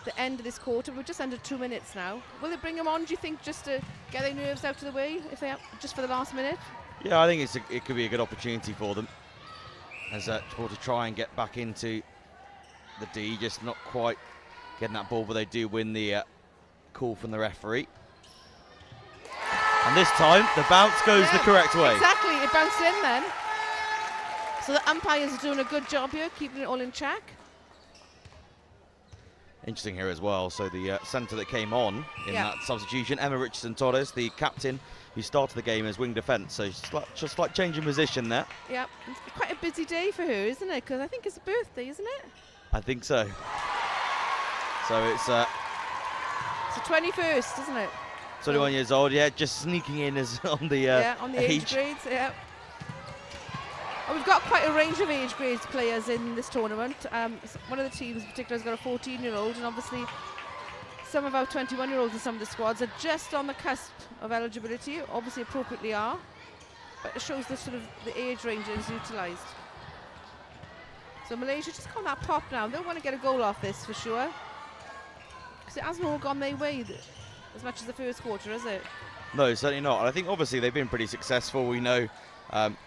the end of this quarter. We're just under 2 minutes now. Will they bring them on, do you think, just to get their nerves out of the way, if they have, just for the last minute? Yeah, I think it could be a good opportunity for them. as Gibraltar try and get back into the D, just not quite getting that ball, but they do win the call from the referee. And this time, the bounce goes the correct way. Exactly, it bounced in then. So the umpires are doing a good job here, keeping it all in check. Interesting here as well. So the centre that came on in that substitution, Emma Richardson-Torres, the captain, who started the game as wing defence. So just like changing position there. Yep, it's quite a busy day for her, isn't it? Because I think it's a birthday, isn't it? I think so. So it's the 21st, isn't it? 21 years old, yeah, just sneaking in as on the age grades, yeah. And we've got quite a range of age grades players in this tournament. One of the teams in particular has got a 14-year-old, and obviously some of our 21-year-olds in some of the squads are just on the cusp of eligibility, obviously appropriately are, but it shows the sort of the age range is utilised. So Malaysia just got that pop now. They want to get a goal off this for sure, because it hasn't all gone their way as much as the first quarter, has it? No, certainly not. And I think obviously they've been pretty successful. We know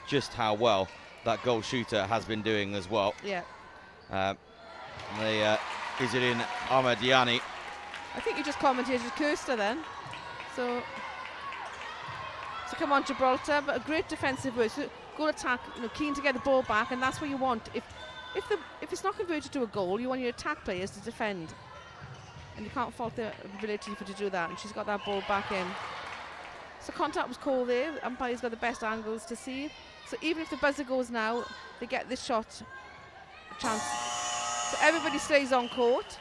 just how well that goal shooter has been doing as well. Yeah. Izzuddin Ahmadiani. I think you just commentated Kirsta then. So come on, Gibraltar, but a great defensive work. So goal attack, keen to get the ball back, and that's what you want. If it's not converted to a goal, you want your attack players to defend. And you can't fault their ability to do that. And she's got that ball back in. So contact was called there. The umpire's got the best angles to see. So even if the buzzer goes now, they get this shot chance. So everybody stays on court.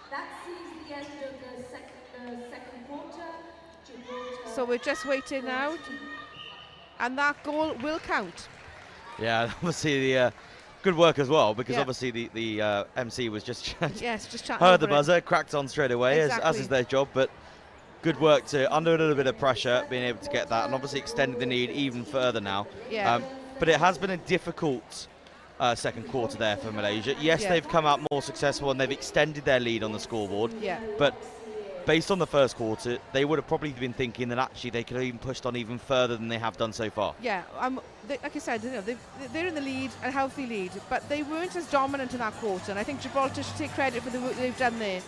That sees the end of the second quarter. So we're just waiting now. And that goal will count. Yeah, obviously the good work as well, because obviously the MC was just just heard the buzzer, cracked on straight away, exactly. as is their job, but good work to, under a little bit of pressure, being able to get that, and obviously extending the lead even further now. Yeah. But it has been a difficult second quarter there for Malaysia. Yes, they've come out more successful and they've extended their lead on the scoreboard. Yeah. But based on the first quarter, they would have probably been thinking that actually they could have even pushed on even further than they have done so far. Yeah, like I said, they're in the lead, a healthy lead, but they weren't as dominant in that quarter, and I think Gibraltar should take credit for the work they've done there.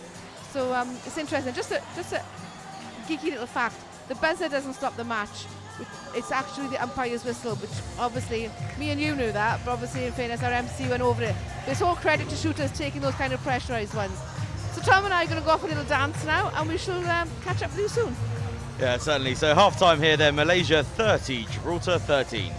So it's interesting. Just a geeky little fact: the buzzer doesn't stop the match. It's actually the umpire's whistle, which obviously me and you knew that, but obviously in fairness, our MC went over it. There's all credit to shooters taking those kind of pressurised ones. So Tom and I are going to go off a little dance now, and we shall catch up with you soon. Yeah, certainly. So half time here then, Malaysia 30, Gibraltar 13.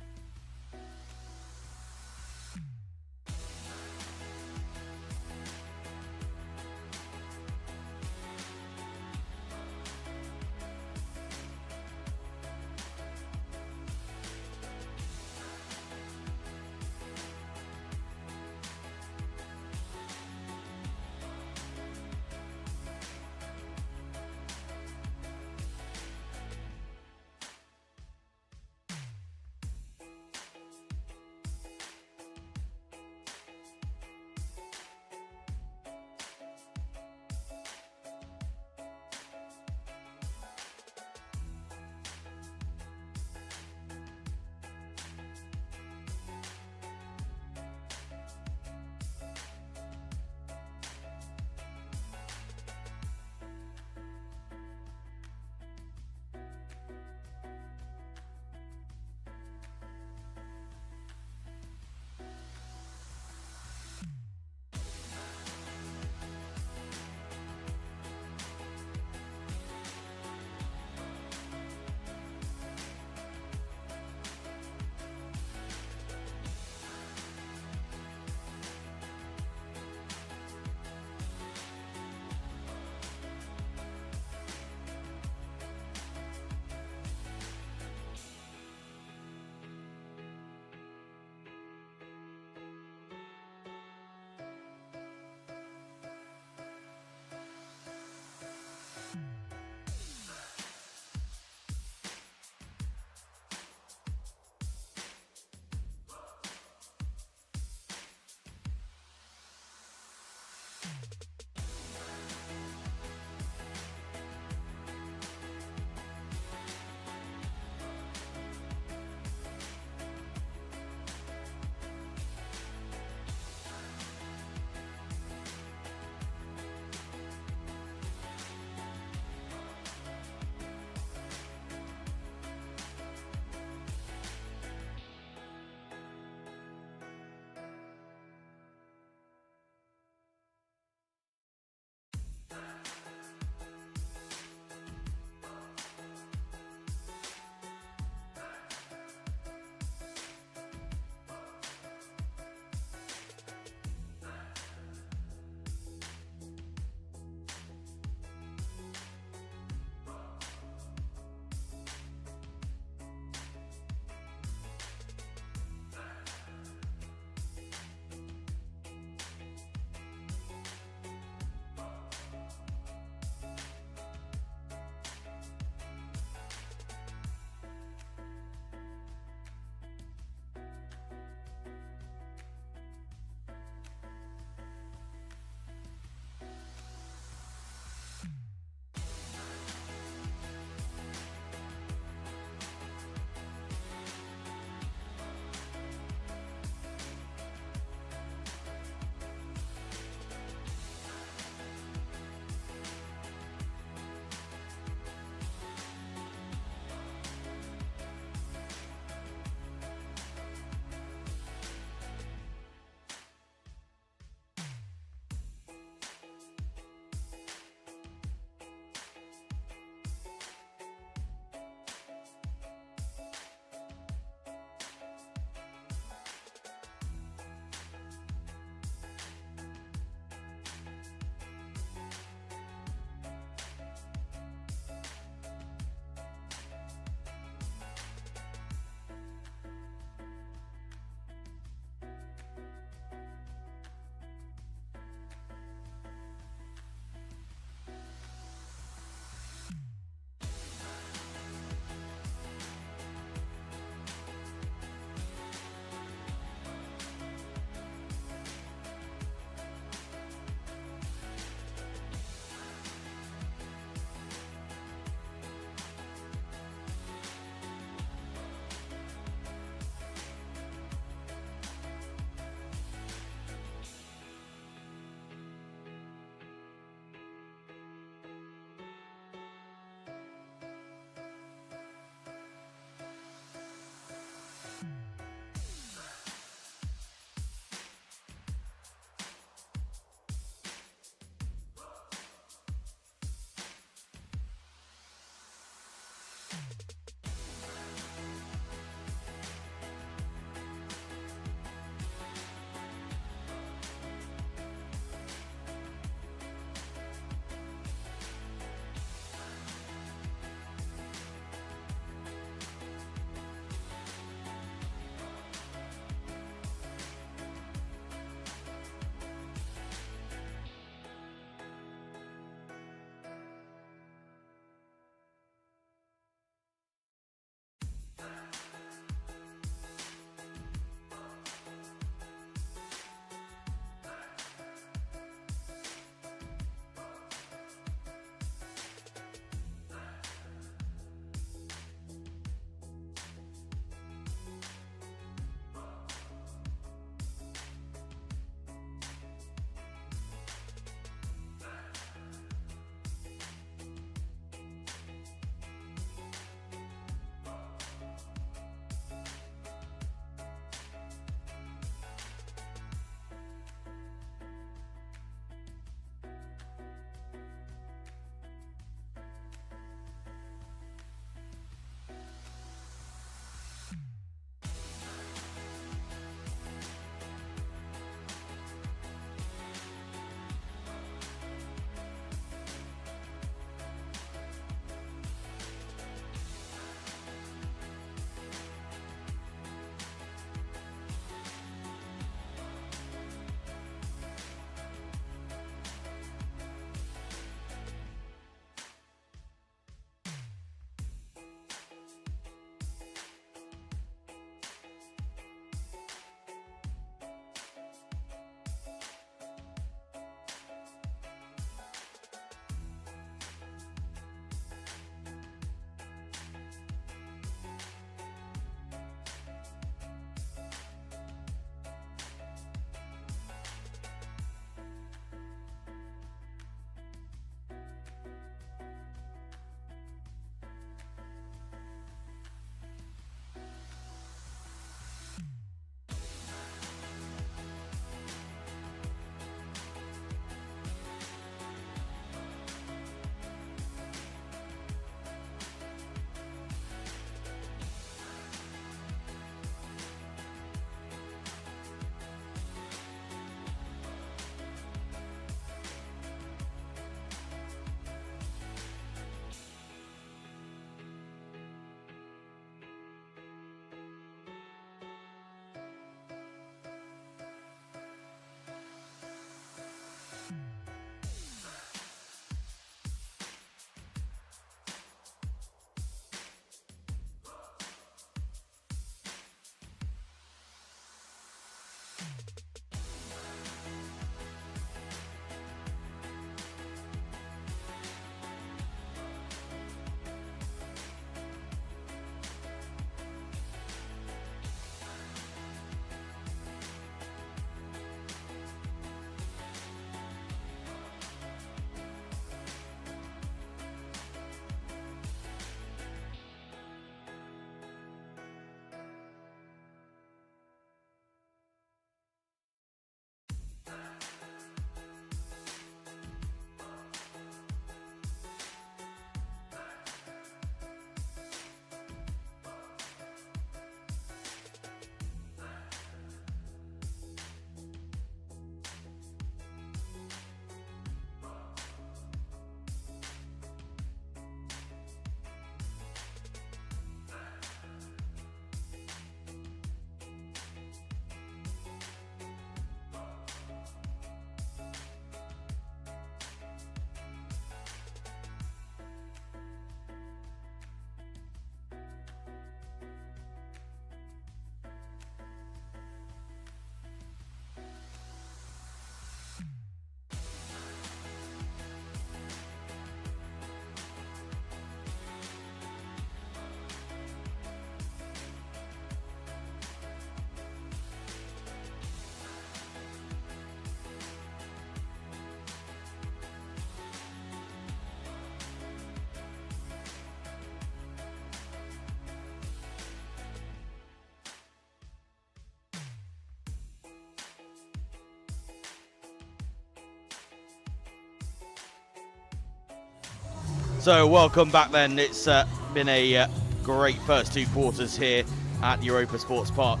So welcome back then. It's been a great first 2 quarters here at Europa Sports Park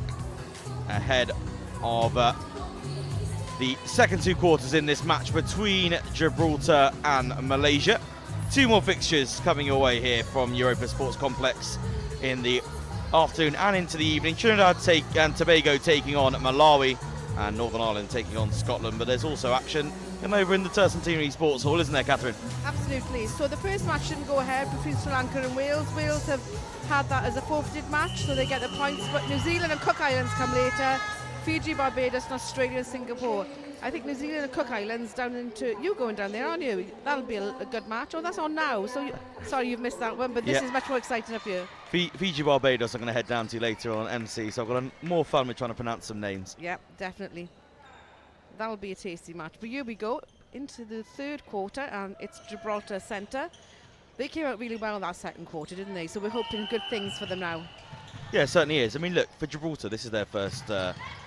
ahead of the second 2 quarters in this match between Gibraltar and Malaysia. 2 more fixtures coming your way here from Europa Sports Complex in the afternoon and into the evening. Trinidad and Tobago taking on Malawi and Northern Ireland taking on Scotland, but there's also action over in the Tercentenary Sports Hall, isn't there, Catherine? Absolutely. So the first match didn't go ahead between Sri Lanka and Wales. Wales have had that as a forfeited match, so they get the points, but New Zealand and Cook Islands come later. Fiji, Barbados and Australia and Singapore. I think New Zealand and Cook Islands down into... You're going down there, aren't you? That'll be a good match. Oh, that's on now. So sorry you've missed that one, but this is much more exciting up here. Fiji, Barbados I'm going to head down to later on MC, so I've got more fun with trying to pronounce some names. Yeah, definitely. That'll be a tasty match. But here we go into the third quarter, and it's Gibraltar Centre. They came out really well in that second quarter, didn't they? So we're hoping good things for them now. Yeah, it certainly is. I mean, look, for Gibraltar, this is their first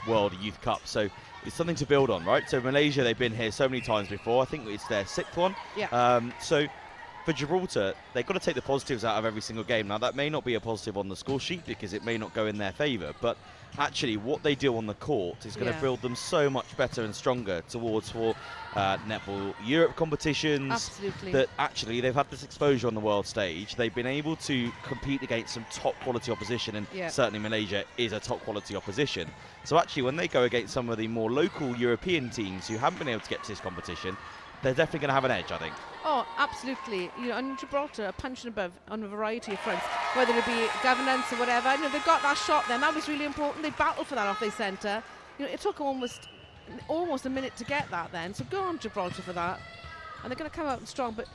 World Youth Cup, so it's something to build on, right? So Malaysia, they've been here so many times before. I think it's their 6th one. Yeah. So for Gibraltar, they've got to take the positives out of every single game. Now, that may not be a positive on the score sheet because it may not go in their favour, but actually what they do on the court is going to build them so much better and stronger towards for Netball Europe competitions. Absolutely. That actually they've had this exposure on the world stage. They've been able to compete against some top quality opposition, and certainly Malaysia is a top quality opposition. So actually when they go against some of the more local European teams who haven't been able to get to this competition, they're definitely going to have an edge, I think. Oh, absolutely. You know, and Gibraltar are punching above on a variety of fronts, whether it be governance or whatever. You know, they got that shot then. That was really important. They battled for that off their centre. You know, it took almost a minute to get that then. So go on, Gibraltar, for that. And they're going to come out strong. But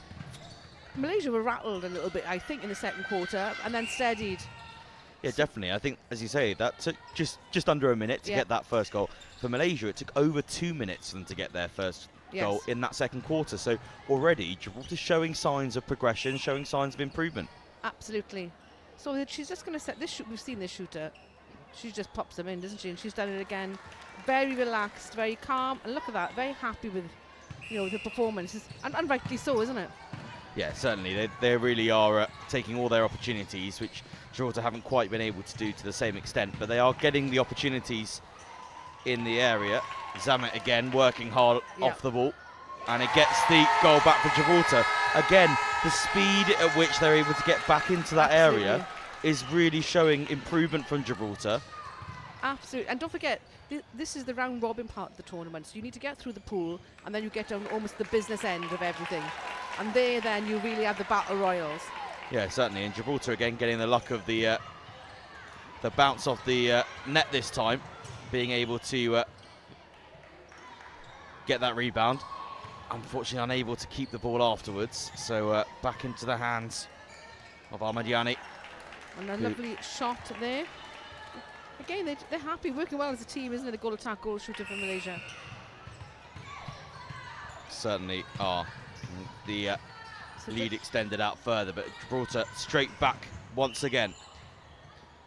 Malaysia were rattled a little bit, I think, in the second quarter, and then steadied. Yeah, definitely. I think, as you say, that took just under a minute to get that first goal. For Malaysia, it took over 2 minutes for them to get their first goal in that second quarter. So already Gibraltar's showing signs of progression, showing signs of improvement. Absolutely. So she's just going to set this shoot. We've seen this shooter. She just pops them in, doesn't she? And she's done it again. Very relaxed, very calm, and look at that, very happy with, you know, the performance, and rightly so, isn't it? Yeah, certainly. They really are taking all their opportunities, which Gibraltar haven't quite been able to do to the same extent, but they are getting the opportunities in the area. Zamet again working hard off the ball, and it gets the goal back for Gibraltar. Again, the speed at which they're able to get back into that area is really showing improvement from Gibraltar. Absolutely. And don't forget, this is the round robin part of the tournament, so you need to get through the pool and then you get down almost the business end of everything, and then you really have the battle royals. Yeah, certainly. And Gibraltar again getting the luck of the bounce off the net this time, being able to get that rebound. Unfortunately unable to keep the ball afterwards, so back into the hands of Ahmadiani. And a lovely shot there. Again, they're happy, working well as a team, isn't it? The goal attack, goal shooter for Malaysia. Certainly are. The lead extended out further, but Gibraltar straight back once again.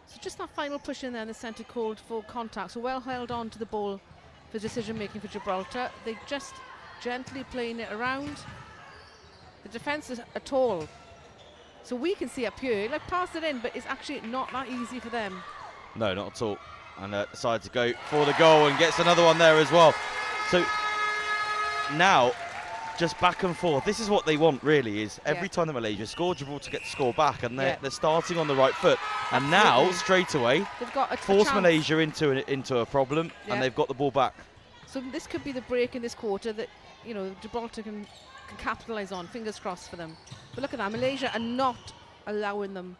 So just that final push in there in the centre called for contact. So well held on to the ball for decision making for Gibraltar. They just gently playing it around. The defence is tall. So we can see up here, like pass it in, but it's actually not that easy for them. No, not at all. And decides to go for the goal and gets another one there as well. So now, just back and forth. This is what they want, really, is every time that Malaysia score, Gibraltar gets to score back, and they're starting on the right foot. And now, straight away, they've got force Malaysia into a problem, and they've got the ball back. So this could be the break in this quarter that, you know, Gibraltar can capitalise on. Fingers crossed for them. But look at that, Malaysia are not allowing them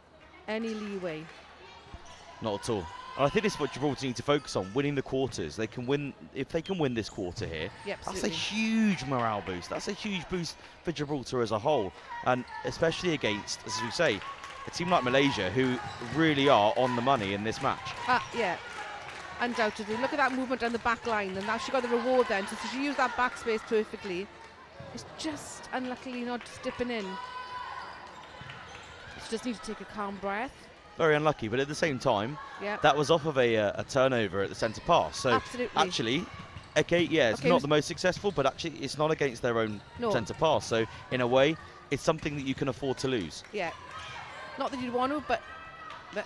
any leeway. Not at all. And I think this is what Gibraltar need to focus on, winning the quarters. They can win, if they can win this quarter here, that's a huge morale boost. That's a huge boost for Gibraltar as a whole. And especially against, as we say, a team like Malaysia, who really are on the money in this match. Yeah, undoubtedly. Look at that movement down the back line, and now she got the reward then. So she used that backspace perfectly. It's just unluckily not dipping in. She just needs to take a calm breath. Very unlucky, but at the same time, that was off of a turnover at the centre pass. So actually, Okay, yeah, it's Okay, not the most successful, but actually it's not against their own No. centre pass. So in a way, it's something that you can afford to lose. Yeah. Not that you'd want to, but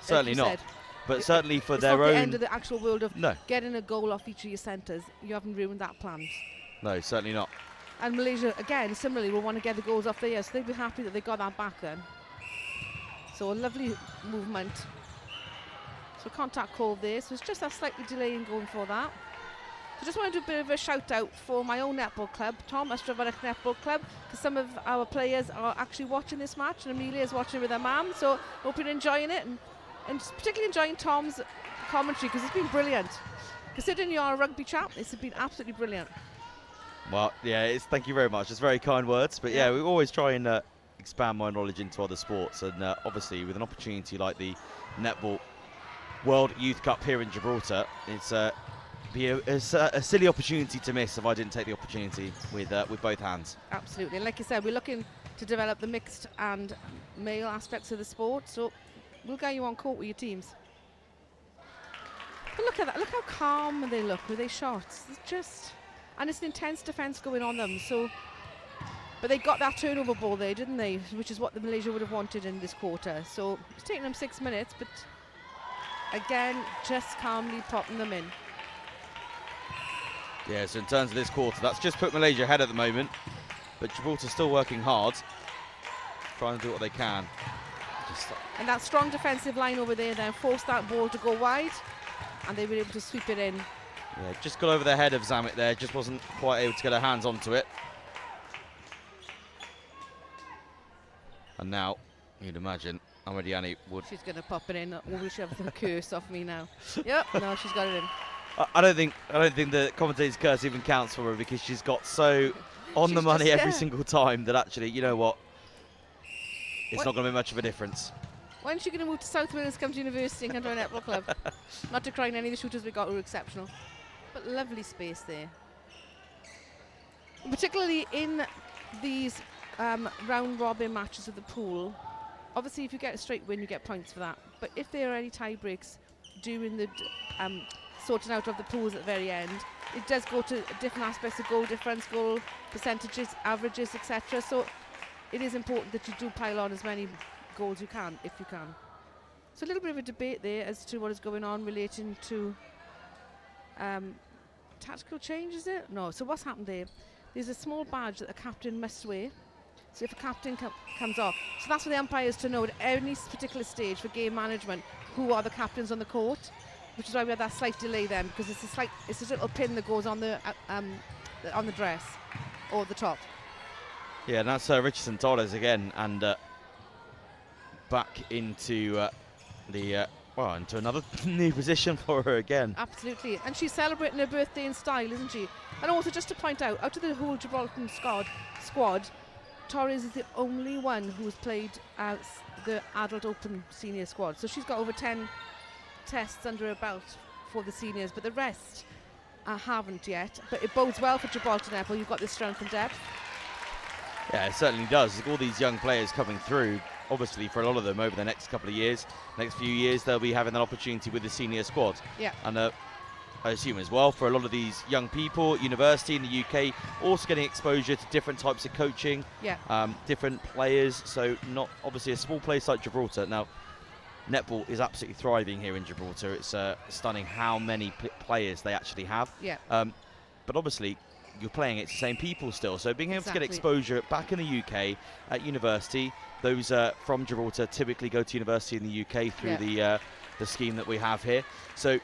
Certainly like you not. said, But certainly for it's their not own. the end of the actual world of No. getting a goal off each of your centres. You haven't ruined that plan. No, certainly not. And Malaysia, again, similarly, will want to get the goals off there, so they'd be happy that they got that back then. So a lovely movement. So contact call there, so it's just that slightly delay in going for that. So just want to do a bit of a shout out for my own netball club, Tom Ystrad Netball Club, because some of our players are actually watching this match, and Amelia is watching with her mum, so hope you're enjoying it, and particularly enjoying Tom's commentary, because it's been brilliant. Considering you're a rugby chap, it's been absolutely brilliant. Well, yeah, thank you very much. It's very kind words. But yeah, we always try and expand my knowledge into other sports. And obviously, with an opportunity like the Netball World Youth Cup here in Gibraltar, it's be a silly opportunity to miss if I didn't take the opportunity with both hands. Absolutely. And like you said, we're looking to develop the mixed and male aspects of the sport. So we'll get you on court with your teams. But look at that. Look how calm they look with their shots. It's just... And it's an intense defence going on them. So, but they got that turnover ball there, didn't they? Which is what the Malaysia would have wanted in this quarter. So it's taken them 6 minutes, but again, just calmly popping them in. Yeah, so in terms of this quarter, that's just put Malaysia ahead at the moment. But Gibraltar still working hard, trying to do what they can. And that strong defensive line over there then forced that ball to go wide, and they were able to sweep it in. Yeah, just got over the head of Zamet there, just wasn't quite able to get her hands onto it. And now, you'd imagine, Amadiani would... She's going to pop it in. Will she have the curse off me now? Yep, no, she's got it in. I don't think the commentator's curse even counts for her, because she's got so on the money every single time that actually, you know what, it's not going to make much of a difference. When's she going to move to South Wales, come to university and come to a netball club? Not decrying any of the shooters we got who were exceptional. But lovely space there. And particularly in these round robin matches of the pool, obviously if you get a straight win you get points for that, but if there are any tie breaks during the sorting out of the pools at the very end, it does go to different aspects of goal difference, goal percentages, averages, etc. So it is important that you do pile on as many goals you can, if you can. So a little bit of a debate there as to what is going on relating to tactical change, is it? No. So what's happened there? There's a small badge that a captain must wear. So if a captain comes off, so that's for the umpires to know at any particular stage for game management who are the captains on the court, which is why we have that slight delay then, because it's a little pin that goes on the dress or the top. Yeah, and that's Richardson Torres again, and back into into another new position for her again. Absolutely, and she's celebrating her birthday in style, isn't she? And also, just to point out of the whole Gibraltar squad, Torres is the only one who has played as the adult open senior squad. So she's got over 10 tests under her belt for the seniors, but the rest haven't yet. But it bodes well for Gibraltar netball. You've got this strength and depth. Yeah, it certainly does. All these young players coming through, obviously for a lot of them over the next couple of years, next few years, they'll be having that opportunity with the senior squad. Yeah. And I assume as well for a lot of these young people at university in the UK, also getting exposure to different types of coaching, different players. So not obviously a small place like Gibraltar. Now, netball is absolutely thriving here in Gibraltar. It's stunning how many players they actually have. Yeah. But obviously, you're playing against the same people still. So being able to get exposure back in the UK at university, those from Gibraltar typically go to university in the UK through the scheme that we have here. So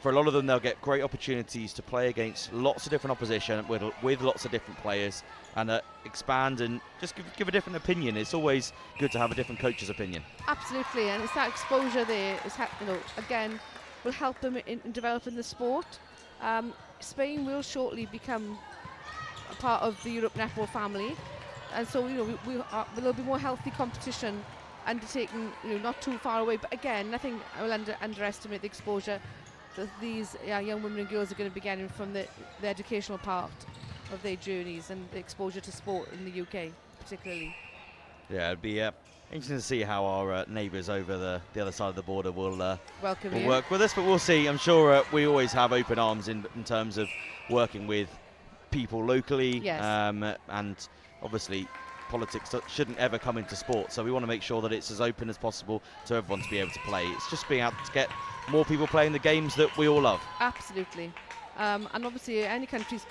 for a lot of them, they'll get great opportunities to play against lots of different opposition with lots of different players and expand and just give a different opinion. It's always good to have a different coach's opinion. Absolutely, and it's that exposure there is, again, will help them in developing the sport. Spain will shortly become a part of the Europe netball family, and so there'll be more healthy competition undertaken, not too far away. But again, nothing I will underestimate the exposure that these young women and girls are going to be getting from the educational part of their journeys and the exposure to sport in the UK, particularly. Yeah, it'd be interesting to see how our neighbours over the other side of the border will Welcome you. work with us, but we'll see. I'm sure we always have open arms in terms of working with people locally. Yes. And obviously politics shouldn't ever come into sport, so we want to make sure that it's as open as possible to everyone to be able to play. It's just being able to get more people playing the games that we all love. Absolutely. And obviously any countries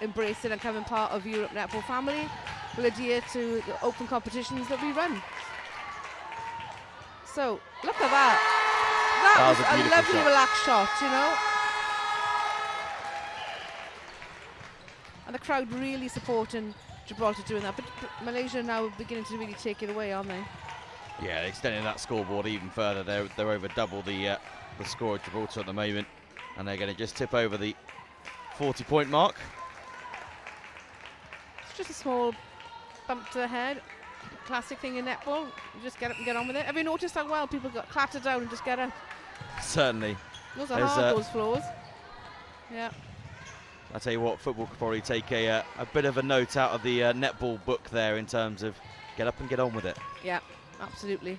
embrace it and becoming part of Europe Netball family will adhere to the open competitions that we run. So, look at that. That was a beautiful lovely shot. relaxed shot, you know. And the crowd really supporting Gibraltar doing that. But Malaysia now are beginning to really take it away, aren't they? Yeah, extending that scoreboard even further. They're over double the score of Gibraltar at the moment, and they're going to just tip over the 40-point mark. It's just a small bump to the head. Classic thing in netball. You just get up and get on with it. Have you noticed how well people got clattered down and just get up? Certainly. Those are hard, those floors. Yeah. I tell you what, football could probably take a bit of a note out of the netball book there in terms of get up and get on with it. Yeah, absolutely.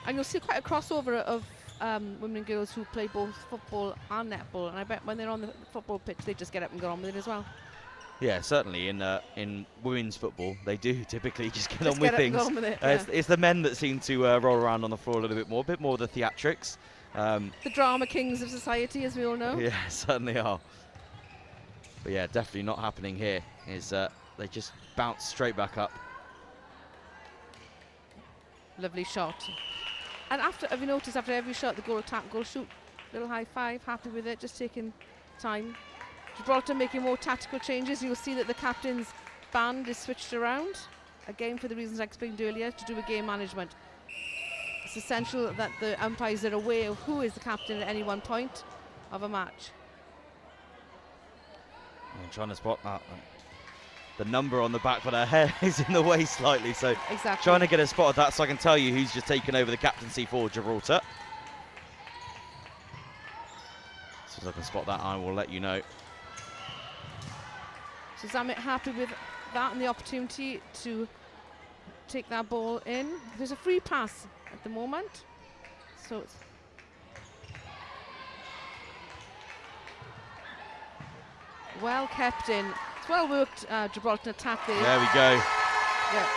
And you'll see quite a crossover of women and girls who play both football and netball, and I bet when they're on the football pitch they just get up and get on with it as well. Yeah, certainly in women's football they do typically just get on with get up things. and get on with it, yeah. It's the men that seem to roll around on the floor a little bit more of the theatrics. The drama kings of society, as we all know. Yeah, certainly are. But yeah, definitely not happening here. They just bounce straight back up. Lovely shot. And have you noticed after every shot, the goal attack, goal shoot, little high five, happy with it, just taking time. Gibraltar making more tactical changes. You'll see that the captain's band is switched around, again for the reasons I explained earlier, to do with game management. It's essential that the umpires are aware of who is the captain at any one point of a match. I'm trying to spot that. The number on the back, but her hair is in the way slightly, so Exactly. trying to get a spot of that so I can tell you who's just taken over the captaincy for Gibraltar. As soon as I can spot that, I will let you know. So Zamet happy with that and the opportunity to take that ball in. There's a free pass at the moment, so it's well kept in. It's well worked, Gibraltar attack there. There we go. Yeah.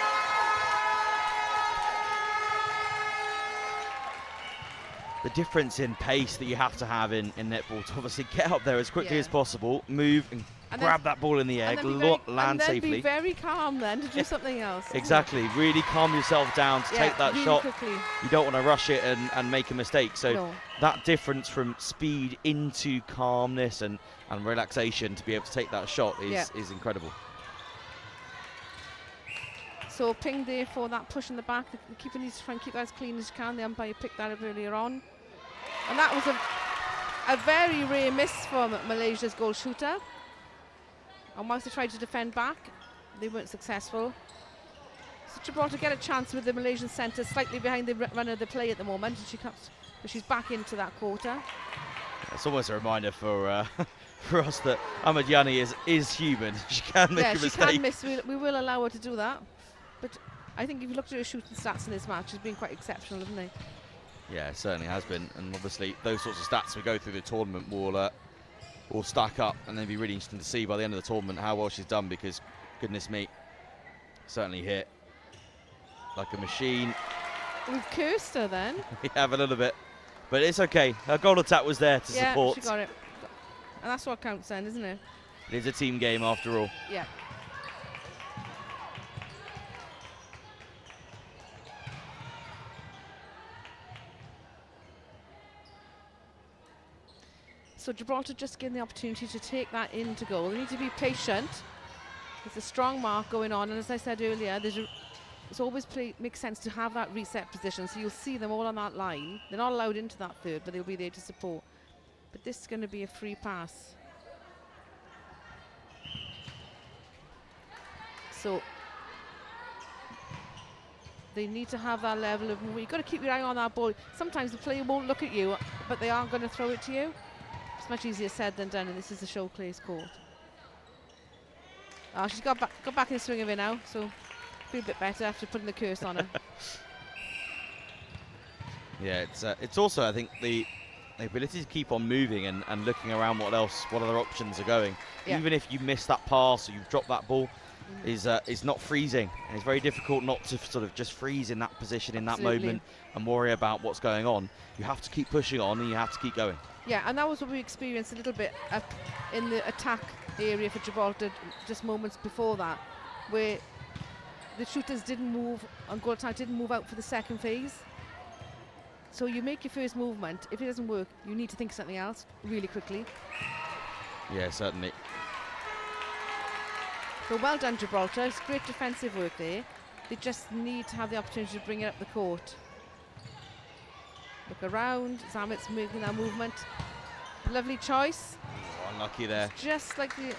The difference in pace that you have to have in netball to obviously get up there as quickly Yeah. as possible, move and grab that ball in the air, and then land safely. be very calm then to do something else. isn't it? Exactly, really calm yourself down to Yeah, take that really shot. quickly. You don't want to rush it and make a mistake. So No. that difference from speed into calmness and relaxation to be able to take that shot is incredible. So ping there for that push in the back. The keeper needs to try and keep that as clean as you can. The umpire picked that up earlier on. And that was a very rare miss from Malaysia's goal shooter. And whilst they tried to defend back, they weren't successful. So Gibraltar get a chance with the Malaysian centre slightly behind the run of the play at the moment. And she's back into that quarter. It's almost a reminder for for us that Ahmed Yani is human. She can make a mistake. She can miss. We will allow her to do that. But I think if you looked at her shooting stats in this match, she's been quite exceptional, hasn't she? Yeah, it certainly has been. And obviously those sorts of stats we go through the tournament will stack up, and then be really interesting to see by the end of the tournament how well she's done, because goodness me, certainly hit like a machine. We've cursed her then. We have a little bit, but it's okay. Her goal attack was there to support. Yeah, she got it. And that's what counts then, isn't it? It is a team game after all. Yeah. So Gibraltar just getting the opportunity to take that into goal. They need to be patient. There's a strong mark going on, and as I said earlier, it's always makes sense to have that reset position, so you'll see them all on that line. They're not allowed into that third, but they'll be there to support. But this is going to be a free pass. So they need to have that level of movement. You've got to keep your eye on that ball. Sometimes the player won't look at you, but they are going to throw it to you. It's much easier said than done, and this is the showcase court. She's got back in the swing of it now, so feel a bit better after putting the curse on her. Yeah, it's also, I think, the ability to keep on moving and looking around what other options are going. Yeah. Even if you miss that pass or you've dropped that ball, is not freezing. And it's very difficult not to sort of just freeze in that position in that Absolutely. moment and worry about what's going on. You have to keep pushing on and you have to keep going. Yeah, and that was what we experienced a little bit up in the attack area for Gibraltar just moments before that, where the shooters didn't move and Gibraltar didn't move out for the second phase. So you make your first movement. If it doesn't work, you need to think something else really quickly. Yeah, certainly. So well done, Gibraltar. It's great defensive work there. They just need to have the opportunity to bring it up the court. Look around. Zamet's making that movement. Lovely choice. Unlucky there. It's just like the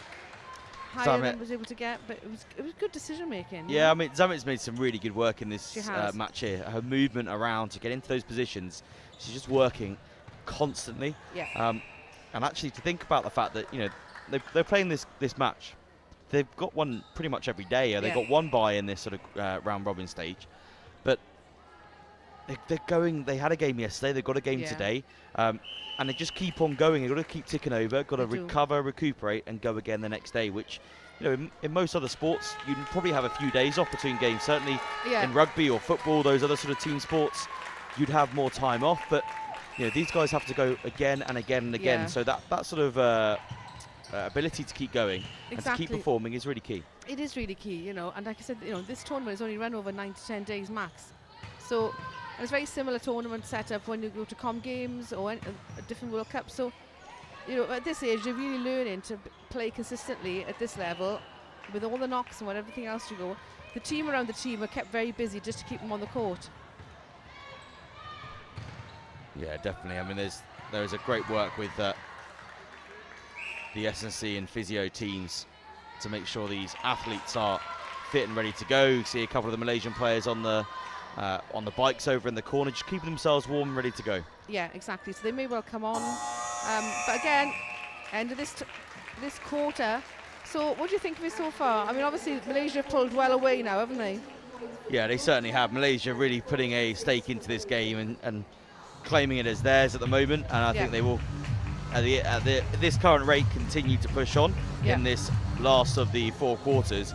higher Zamet than was able to get, but it was good decision making. Yeah, I mean, Zamet's made some really good work in this She has. match here. Her movement around to get into those positions, she's just working constantly. Yeah. And actually, to think about the fact that, you know, they're playing this match, they've got one pretty much every day. They've got one bye in this sort of round robin stage, but they're going. They had a game yesterday. They've got a game today, and they just keep on going. They've got to keep ticking over. Got to recover, recuperate, and go again the next day. Which, you know, in most other sports, you'd probably have a few days off between games. Certainly in rugby or football, those other sort of team sports, you'd have more time off. But you know, these guys have to go again and again and again. Yeah. So that sort of ability to keep going and to keep performing is really key. It is really key, you know, and like I said, you know, this tournament is only run over 9 to 10 days max. So, and it's very similar tournament setup when you go to Com Games or a different World Cup. So, you know, at this age, you're really learning to play consistently at this level with all the knocks and everything else you go. The team around the team are kept very busy just to keep them on the court. Yeah, definitely. I mean, there is a great work with the SNC and physio teams to make sure these athletes are fit and ready to go. You see a couple of the Malaysian players on the bikes over in the corner, just keeping themselves warm and ready to go. Yeah, exactly. So they may well come on. But again, end of this quarter. So what do you think of it so far? I mean, obviously Malaysia have pulled well away now, haven't they? Yeah, they certainly have. Malaysia really putting a stake into this game and claiming it as theirs at the moment, and I think they will, at this current rate, continue to push on in this last of the 4 quarters.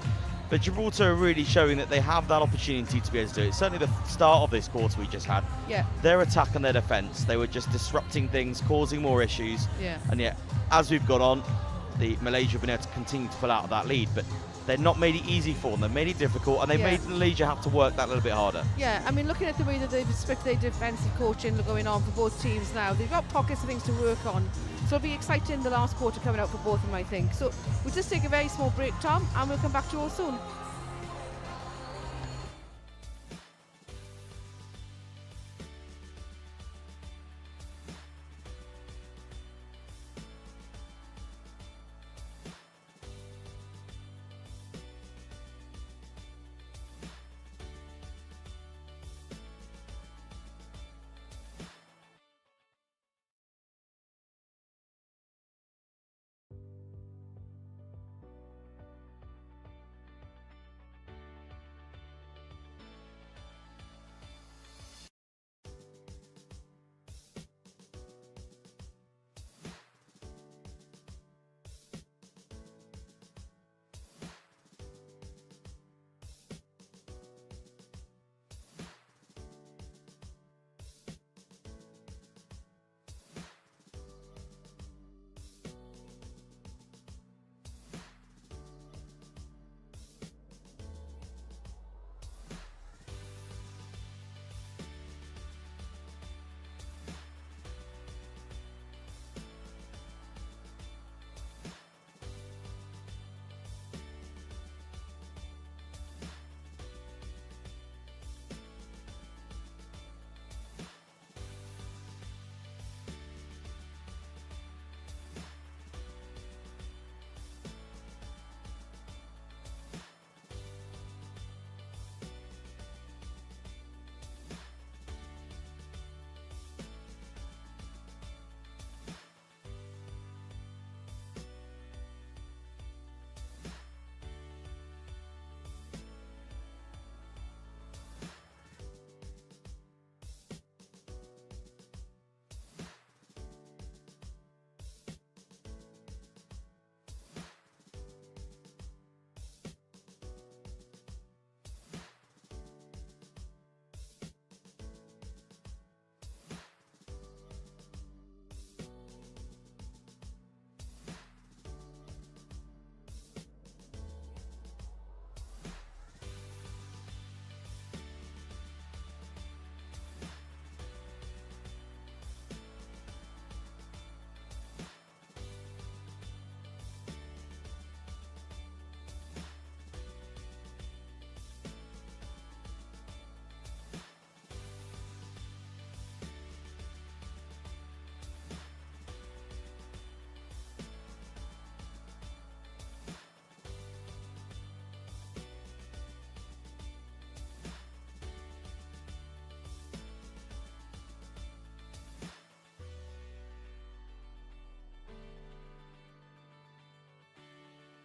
But Gibraltar are really showing that they have that opportunity to be able to do it. Certainly the start of this quarter we just had, their attack and their defence, they were just disrupting things, causing more issues. And yet, as we've gone on, the Malaysia have been able to continue to pull out of that lead. But they've not made it easy for them. They've made it difficult, and they've made Malaysia have to work that little bit harder. Yeah, I mean, looking at the way that they've split their defensive coaching going on for both teams now, they've got pockets of things to work on. So it'll be exciting the last quarter coming out for both of them, I think. So we'll just take a very small break, Tom, and we'll come back to you all soon.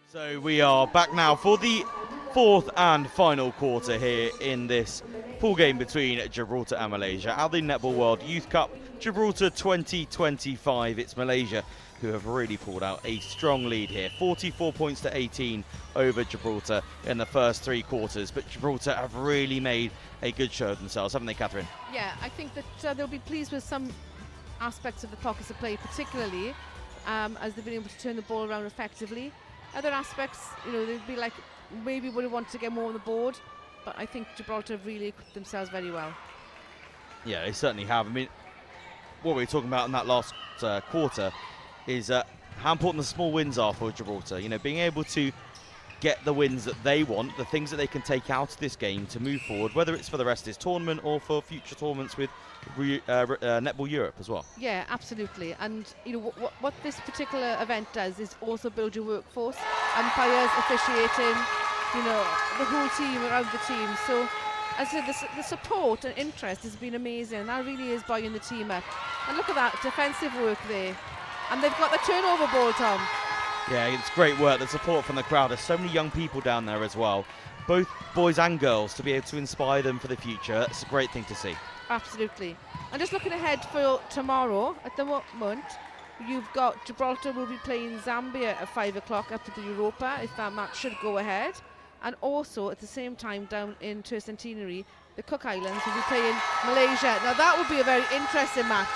So we are back now for the fourth and final quarter here in this pool game between Gibraltar and Malaysia at the Netball World Youth Cup Gibraltar 2025. It's Malaysia who have really pulled out a strong lead here, 44 points to 18 over Gibraltar in the first three quarters, but Gibraltar have really made a good show of themselves, haven't they, Catherine? Yeah, I think that they'll be pleased with some aspects of the pockets of play, particularly as they've been able to turn the ball around effectively. Other aspects, they'd be like, maybe would have wanted to get more on the board, but I think Gibraltar have really equipped themselves very well. Yeah, they certainly have. I mean, what we were talking about in that last quarter is how important the small wins are for Gibraltar. Being able to get the wins that they want, the things that they can take out of this game to move forward, whether it's for the rest of this tournament or for future tournaments with Netball Europe as well. Yeah, absolutely. And what this particular event does is also build your workforce, umpires, officiating, the whole team around the team. So as I said, the support and interest has been amazing, and that really is buying the team up. And look at that defensive work there. And they've got the turnover ball, Tom. Yeah, it's great work, the support from the crowd. There's so many young people down there as well, both boys and girls, to be able to inspire them for the future. It's a great thing to see. Absolutely. And just looking ahead for tomorrow, at the moment, you've got Gibraltar will be playing Zambia at 5 o'clock up at the Europa, if that match should go ahead. And also, at the same time, down in Tercentenary, the Cook Islands will be playing Malaysia. Now, that would be a very interesting match.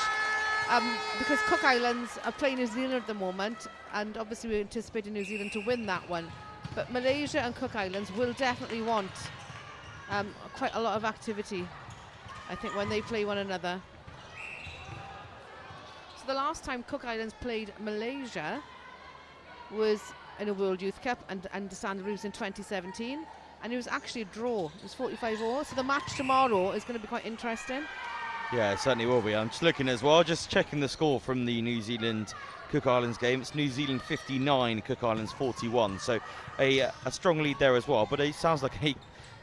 Because Cook Islands are playing New Zealand at the moment, and obviously we're anticipating New Zealand to win that one. But Malaysia and Cook Islands will definitely want quite a lot of activity, I think, when they play one another. So the last time Cook Islands played Malaysia was in a World Youth Cup and the Sandroos in 2017, and it was actually a draw. It was 45-all, so the match tomorrow is going to be quite interesting. Yeah, it certainly will be. I'm just looking as well, just checking the score from the New Zealand Cook Islands game. It's New Zealand 59, Cook Islands 41. So a strong lead there as well. But it sounds like a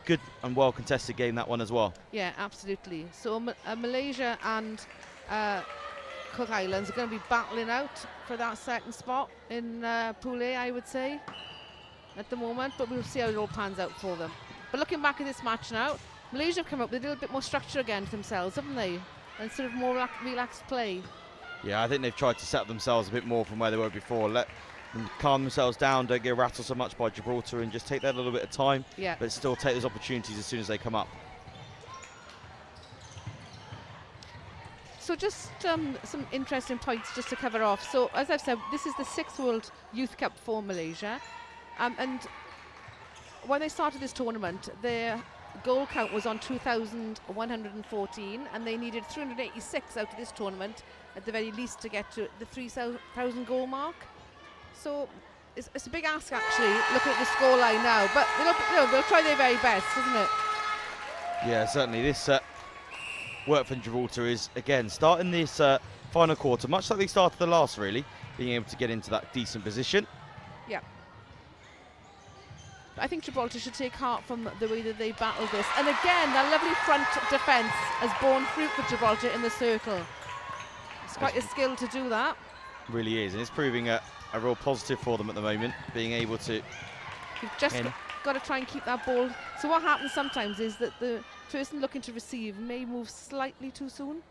good and well contested game, that one as well. Yeah, absolutely. So Malaysia and Cook Islands are going to be battling out for that second spot in Pool A, I would say, at the moment. But we'll see how it all pans out for them. But looking back at this match now, Malaysia have come up with a little bit more structure again for themselves, haven't they? And sort of more relaxed play. Yeah, I think they've tried to set up themselves a bit more from where they were before. Let them calm themselves down, don't get rattled so much by Gibraltar, and just take that little bit of time, but still take those opportunities as soon as they come up. So just some interesting points just to cover off. So as I've said, this is the 6th World Youth Cup for Malaysia. And when they started this tournament, their goal count was on 2,114, and they needed 386 out of this tournament at the very least to get to the 3,000 goal mark. So it's a big ask, actually, looking at the scoreline now. But they'll try their very best, isn't it? Yeah, certainly. This work for Gibraltar is, again, starting this final quarter, much like they started the last, really, being able to get into that decent position. Yeah. I think Gibraltar should take heart from the way that they battled this. And again, that lovely front defence has borne fruit for Gibraltar in the circle. It's quite a skill to do that. Really is, and it's proving a real positive for them at the moment, being able to... You've just got to try and keep that ball. So what happens sometimes is that the person looking to receive may move slightly too soon.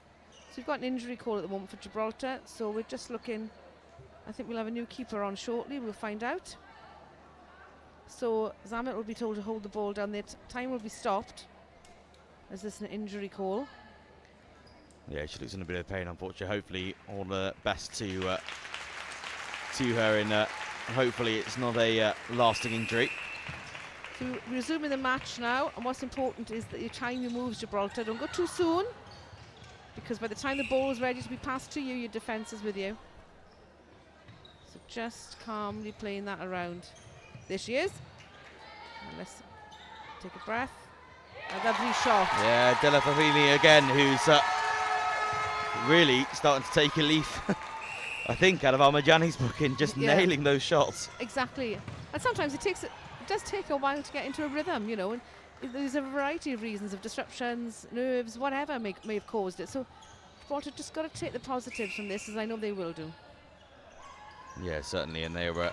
So we've got an injury call at the moment for Gibraltar, so we're just looking... I think we'll have a new keeper on shortly, we'll find out. So Zamet will be told to hold the ball down there. Time will be stopped. Is this an injury call? Yeah, she looks in a bit of pain, unfortunately. Hopefully all the best to her, and hopefully it's not a lasting injury. So resuming the match now, and what's important is that your time you move, Gibraltar, don't go too soon, because by the time the ball is ready to be passed to you, your defence is with you. So just calmly playing that around. There she is. And let's take a breath. A lovely shot. Yeah, Della Favini again, who's really starting to take a leaf, I think, out of Ahmadjani's book in just nailing those shots. Exactly. And sometimes it does take a while to get into a rhythm, and there's a variety of reasons, of disruptions, nerves, whatever may have caused it. So Gibraltar just got to take the positives from this, as I know they will do. Yeah, certainly, and they were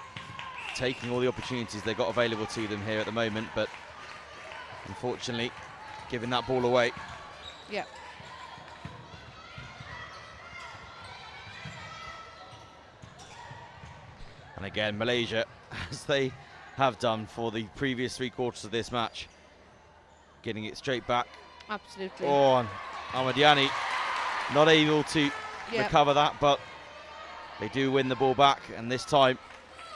taking all the opportunities they got available to them here at the moment, but unfortunately giving that ball away. Yeah. And again, Malaysia, as they have done for the previous 3 quarters of this match, getting it straight back. Absolutely. Oh, and Ahmadiani not able to recover that, but they do win the ball back, and this time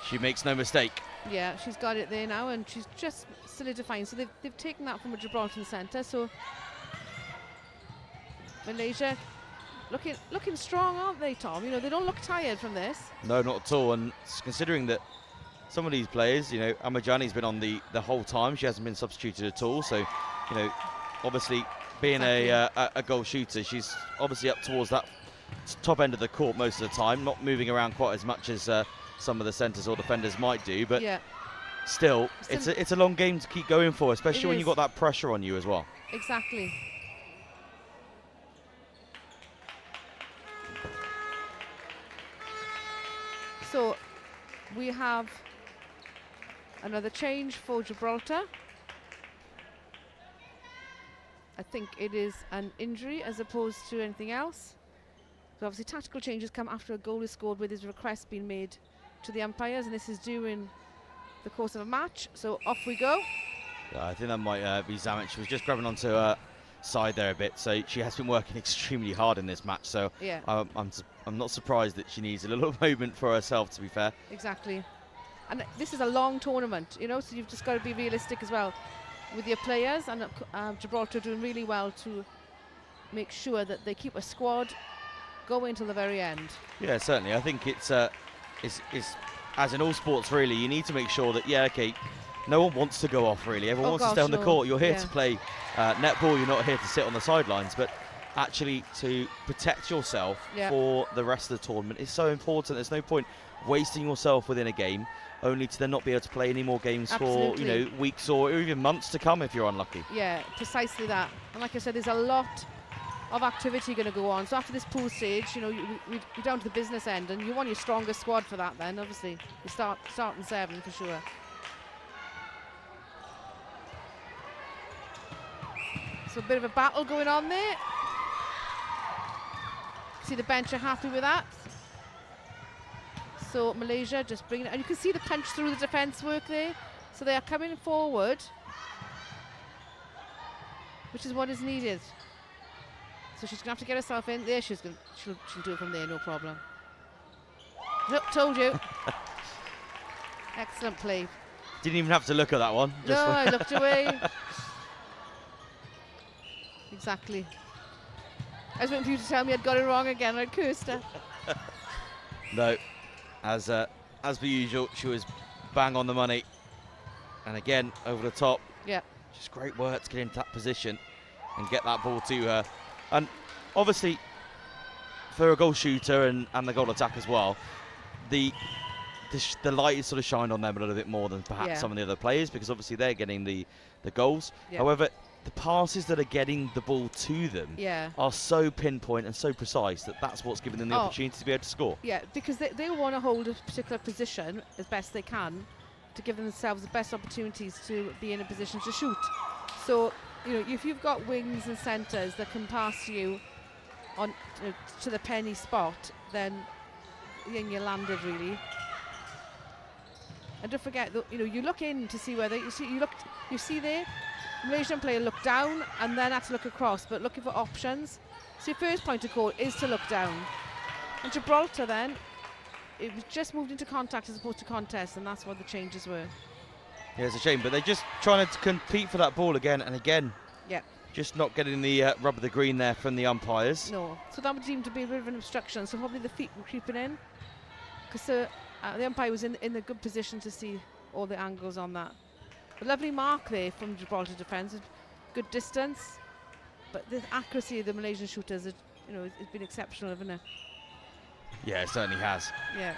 she makes no mistake. Yeah, she's got it there now, and she's just solidifying. So they've taken that from a Gibraltar centre. So Malaysia looking strong, aren't they, Tom? You know, they don't look tired from this. No, not at all. And considering that some of these players, you know, Ahmadiani's been on the whole time. She hasn't been substituted at all. So, you know, obviously being a goal shooter, she's obviously up towards that top end of the court most of the time, not moving around quite as much as some of the centres or defenders might do, but still, it's a long game to keep going for, especially when you've got that pressure on you as well. Exactly. So we have another change for Gibraltar. I think it is an injury as opposed to anything else. So obviously tactical changes come after a goal is scored with his request being made to the umpires, and this is during the course of a match. So off we go. Yeah, I think that might be Zamet. She was just grabbing onto her side there a bit, so she has been working extremely hard in this match. So yeah, I'm not surprised that she needs a little moment for herself, to be fair. Exactly. And this is a long tournament, you know, so you've just got to be realistic as well with your players, and Gibraltar doing really well to make sure that they keep a squad going till the very end. Yeah, certainly. I think it's as in all sports really, you need to make sure that, okay, no one wants to go off really. Everyone wants to stay on the court. You're here to play netball. You're not here to sit on the sidelines, but actually to protect yourself for the rest of the tournament is so important. There's no point wasting yourself within a game only to then not be able to play any more games for, you know, weeks or even months to come if you're unlucky. Yeah, precisely that. And like I said, there's a lot of activity going to go on. So after this pool stage, you know, you're down to the business end, and you want your strongest squad for that then, obviously. You starting 7 for sure. So a bit of a battle going on there. See the bench are happy with that. So Malaysia just bringing it, and you can see the punch through the defence work there. So they are coming forward, which is what is needed. So she's gonna have to get herself in there. She'll do it from there, no problem. Look, told you. Excellent play. Didn't even have to look at that one. No, I looked away. Exactly. I was waiting for you to tell me I'd got it wrong again. I'd cursed her. No, as per usual, she was bang on the money. And again, over the top. Yeah. Just great work to get into that position and get that ball to her. And obviously, for a goal shooter and the goal attack as well, the light is sort of shined on them a little bit more than perhaps some of the other players, because obviously they're getting the goals. However, the passes that are getting the ball to them are so pinpoint and so precise that that's what's giving them the opportunity to be able to score. Yeah, because they want to hold a particular position as best they can to give themselves the best opportunities to be in a position to shoot. So, you know, if you've got wings and centres that can pass you on to the penny spot, then you're landed really. And don't forget that, you know, you look in to see whether you see there, Malaysian player look down and then had to look across, but looking for options. So your first point of call is to look down. And Gibraltar then, it was just moved into contact as opposed to contest, and that's what the changes were. Yeah, it's a shame, but they're just trying to compete for that ball again and again. Yeah. Just not getting the rub of the green there from the umpires. No. So that would seem to be a bit of an obstruction. So probably the feet were creeping in, because the umpire was in a good position to see all the angles on that. A lovely mark there from Gibraltar defence. Good distance, but the accuracy of the Malaysian shooters, you know, it's been exceptional, hasn't it? Yeah, it certainly has. Yeah.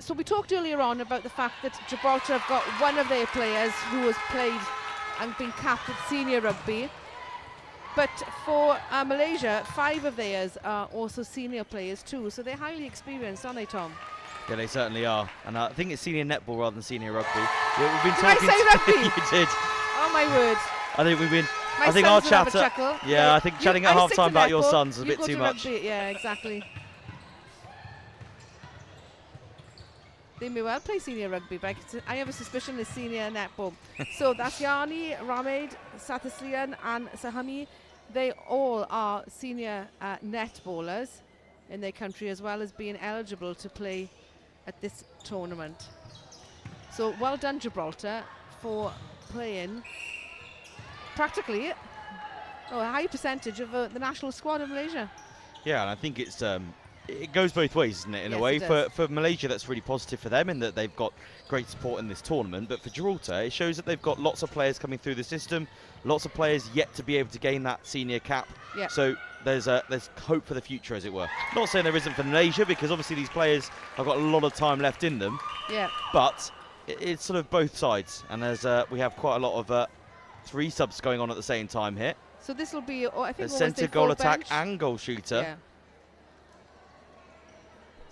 So we talked earlier on about the fact that Gibraltar have got one of their players who has played and been capped at senior rugby. But for Malaysia, 5 of theirs are also senior players too, so they're highly experienced, aren't they, Tom? Yeah, they certainly are. And I think it's senior netball rather than senior rugby. Yeah, we've been Did I talking say rugby? You did. Oh my word. I think we've been. My I think our sons will have a chatter. chuckle. Yeah, I think chatting at I half stick time to about your netball, sons is a you bit go too to much. rugby. Yeah, exactly. They may well play senior rugby, but I have a suspicion it's senior netball. So that's Yani, Ramid, Sathaslian and Sahami. They all are senior netballers in their country, as well as being eligible to play at this tournament. So well done, Gibraltar, for playing practically a high percentage of the national squad of Malaysia. Yeah, and I think it's it goes both ways, isn't it? In a Yes, way, it does. for Malaysia, that's really positive for them in that they've got great support in this tournament. But for Gibraltar, it shows that they've got lots of players coming through the system, lots of players yet to be able to gain that senior cap. Yeah. So there's hope for the future, as it were. Not saying there isn't for Malaysia, because obviously these players have got a lot of time left in them. Yeah. But it's sort of both sides, and there's we have quite a lot of 3 subs going on at the same time here. So this will be, I think, There's almost centre their goal full attack bench. and goal shooter. Yeah.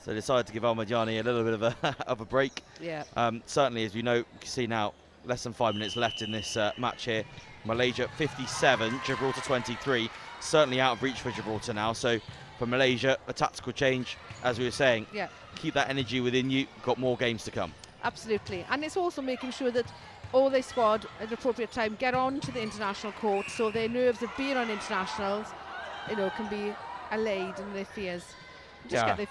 So decided to give Almadjani a little bit of a of a break. Yeah. Certainly, as you know, you can see now, less than 5 minutes left in this match here. Malaysia 57, Gibraltar 23. Certainly out of reach for Gibraltar now. So for Malaysia, a tactical change, as we were saying. Yeah. Keep that energy within you. Got more games to come. Absolutely. And it's also making sure that all their squad at the appropriate time get on to the international court, so their nerves of being on internationals, can be allayed, and their fears. Just Yeah. get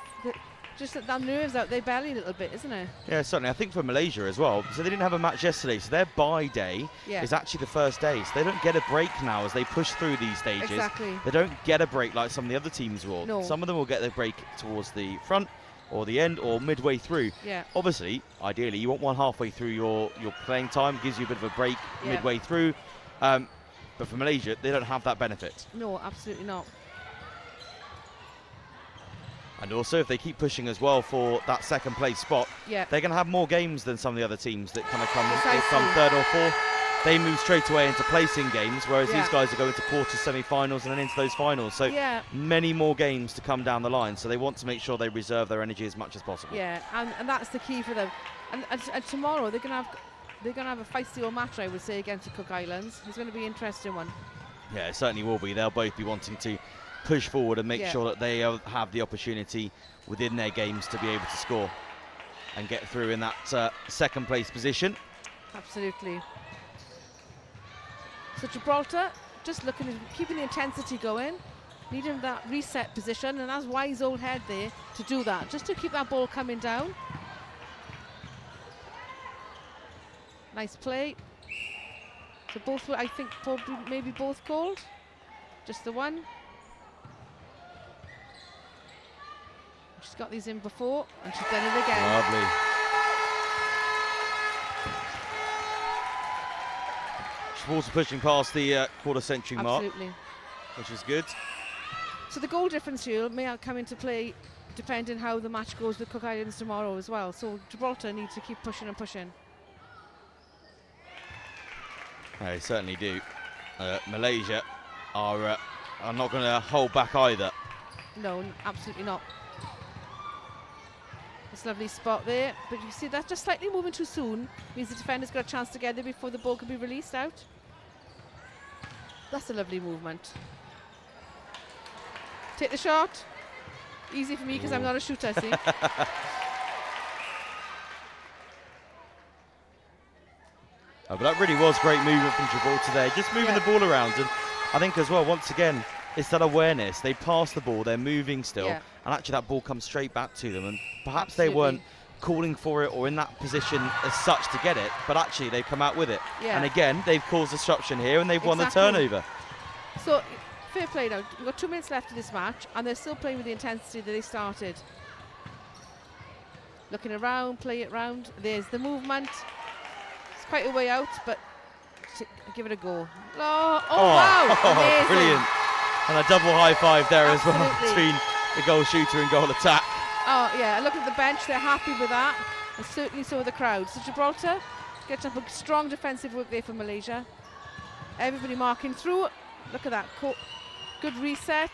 just that nerves out their belly a little bit, isn't it? Yeah, certainly. I think for Malaysia as well. So they didn't have a match yesterday, so their bye day is actually the first day. So they don't get a break now as they push through these stages. Exactly. They don't get a break like some of the other teams will. No. Some of them will get their break towards the front or the end or midway through. Yeah. Obviously, ideally, you want one halfway through your playing time, gives you a bit of a break midway through. But for Malaysia, they don't have that benefit. No, absolutely not. And also, if they keep pushing as well for that second place spot, they're going to have more games than some of the other teams that kind of come third or fourth. They move straight away into placing games, whereas these guys are going to quarters, semi-finals, and then into those finals. So many more games to come down the line. So they want to make sure they reserve their energy as much as possible. Yeah, and that's the key for them. And tomorrow they're going to have a feisty old match, I would say, against the Cook Islands. It's going to be an interesting one. Yeah, it certainly will be. They'll both be wanting to push forward and make sure that they have the opportunity within their games to be able to score and get through in that second place position. Absolutely. So Gibraltar just looking at keeping the intensity going, needing that reset position, and that's wise old head there to do that, just to keep that ball coming down. Nice play. So both were, I think, probably maybe both called. Just the one. She's got these in before, and she's done it again. Lovely. She's also pushing past the quarter century mark, which is good. So the goal difference here may come into play depending how the match goes with Cook Islands tomorrow as well. So Gibraltar need to keep pushing and pushing. They certainly do. Malaysia are not going to hold back either. No, absolutely not. This lovely spot there, but you see that's just slightly moving too soon. Means the defender's got a chance to get there before the ball can be released out. That's a lovely movement. Take the shot. Easy for me because I'm not a shooter, see. But that really was great movement from Gibraltar there, just moving the ball around. And I think as well, once again, it's that awareness. They pass the ball, they're moving still, and actually that ball comes straight back to them. And perhaps they weren't calling for it or in that position as such to get it, but actually they've come out with it. And again, they've caused disruption here and they've won the turnover. So, fair play now. We've got 2 minutes left in this match, and they're still playing with the intensity that they started. Looking around, play it round. There's the movement. It's quite a way out, but give it a go. Oh wow! Amazing. Brilliant. And a double high five there as well between the goal shooter and goal attack. Oh yeah, look at the bench, they're happy with that, and certainly so are the crowd. So Gibraltar gets up a strong defensive work there for Malaysia. Everybody marking through, Look at that. Good reset.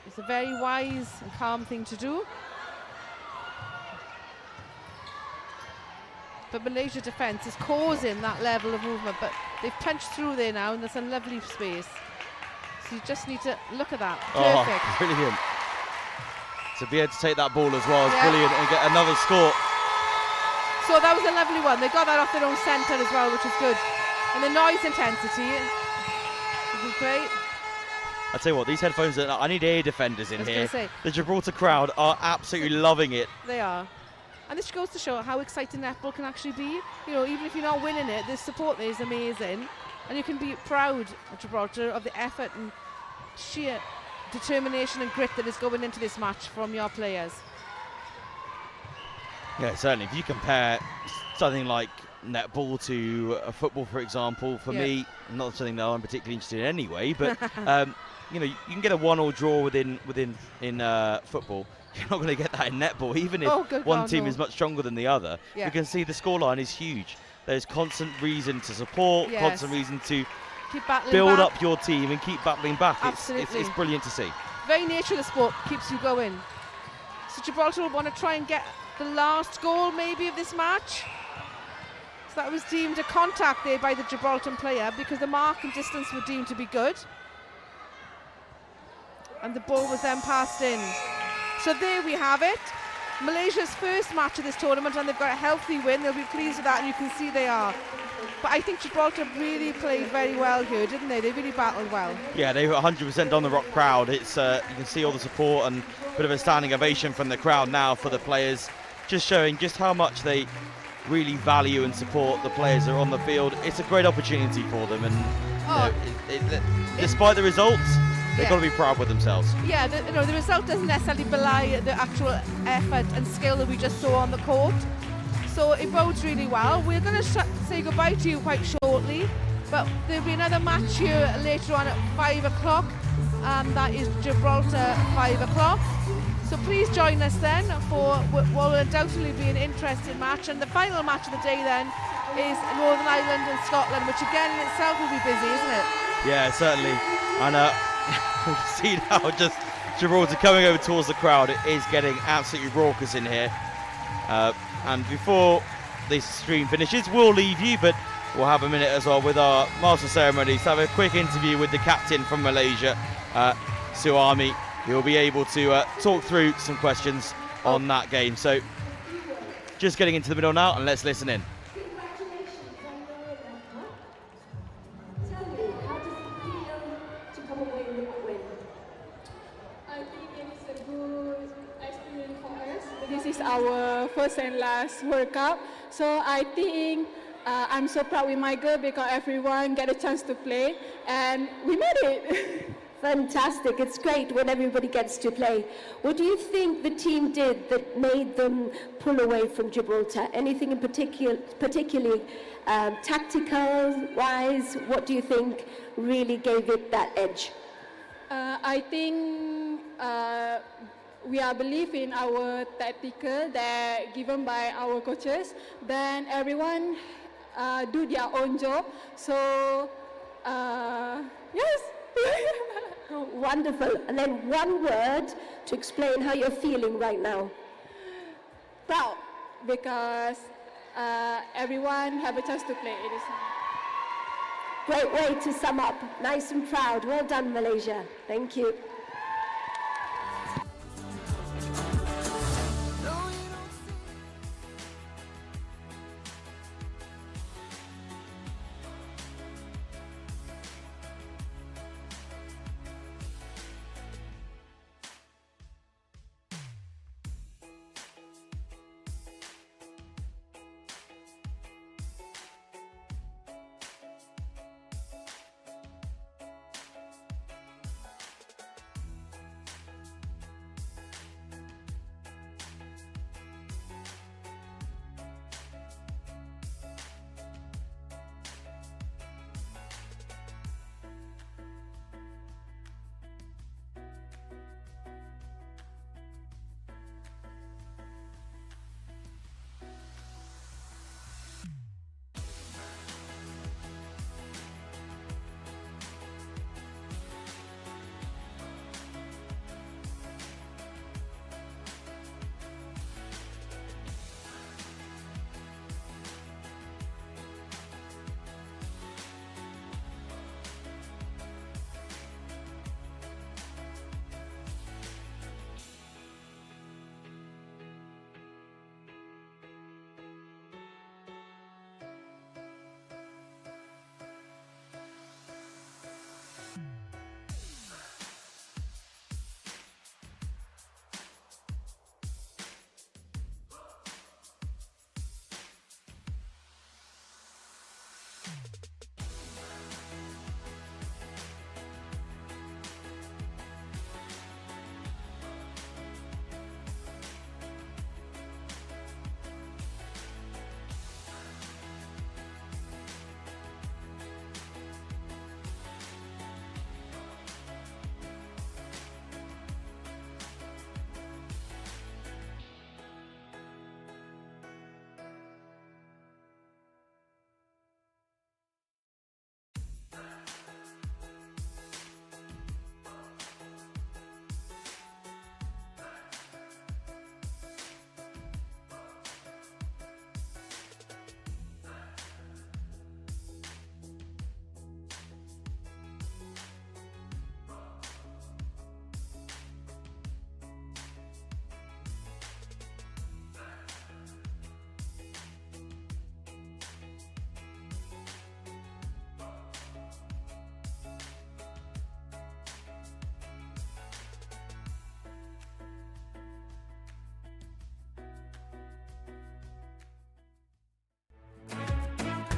It's a very wise and calm thing to do. But Malaysia defence is causing that level of movement, but they've punched through there now, and there's a lovely space. So you just need to look at that. Perfect. Oh, brilliant. To be able to take that ball as well is brilliant and get another score. So that was a lovely one. They got that off their own centre as well, which is good. And the noise intensity would be great. I tell you what, these headphones, I need air defenders in here. The Gibraltar crowd are absolutely loving it. They are. And this goes to show how exciting netball can actually be. You know, even if you're not winning it, the support there is amazing. And you can be proud of Gibraltar, of the effort and sheer determination and grit that is going into this match from your players. Yeah, certainly. If you compare something like netball to football, for example, for me, not something that I'm particularly interested in anyway, but you know, you can get a 1-1 draw within football. You're not going to get that in netball, even if one team is much stronger than the other. You can see the scoreline is huge. There's constant reason to support, constant reason to keep battling build back. up your team and keep battling back. Absolutely. It's brilliant to see. Very nature of the sport keeps you going. So Gibraltar will want to try and get the last goal maybe of this match. So that was deemed a contact there by the Gibraltar player because the mark and distance were deemed to be good. And the ball was then passed in. So there we have it. Malaysia's first match of this tournament, and they've got a healthy win. They'll be pleased with that, and you can see they are. But I think Gibraltar really played very well here, didn't they? They really battled well. Yeah, they were 100% on the rock crowd. It's you can see all the support and a bit of a standing ovation from the crowd now for the players, just showing just how much they really value and support the players that are on the field. It's a great opportunity for them, and despite the results, they've got to be proud with themselves. Yeah, the result doesn't necessarily belie the actual effort and skill that we just saw on the court. So it bodes really well. We're going to say goodbye to you quite shortly, but there'll be another match here later on at 5 o'clock, and that is Gibraltar 5 o'clock. So please join us then for what will undoubtedly be an interesting match. And the final match of the day then is Northern Ireland and Scotland, which again in itself will be busy, isn't it? Yeah, certainly. And we see now just Gibraltar coming over towards the crowd. It is getting absolutely raucous in here. And before this stream finishes, we'll leave you, but we'll have a minute as well with our master ceremonies to have a quick interview with the captain from Malaysia, Suami. He'll be able to talk through some questions on that game. So just getting into the middle now, and let's listen in. This is our first and last World Cup, so I think I'm so proud with my girl because everyone get a chance to play and we made it. Fantastic, it's great when everybody gets to play. What do you think the team did that made them pull away from Gibraltar? Anything in particularly tactical wise, what do you think really gave it that edge? I think we are believe in our tactical that given by our coaches. Then everyone do their own job. So yes. Wonderful. And then one word to explain how you're feeling right now. Proud, because everyone have a chance to play. It is great way to sum up. Nice and proud. Well done, Malaysia. Thank you.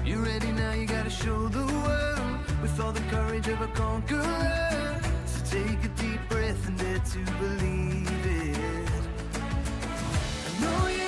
You're ready now, you gotta show the world with all the courage of a conqueror. So take a deep breath and dare to believe it. I know you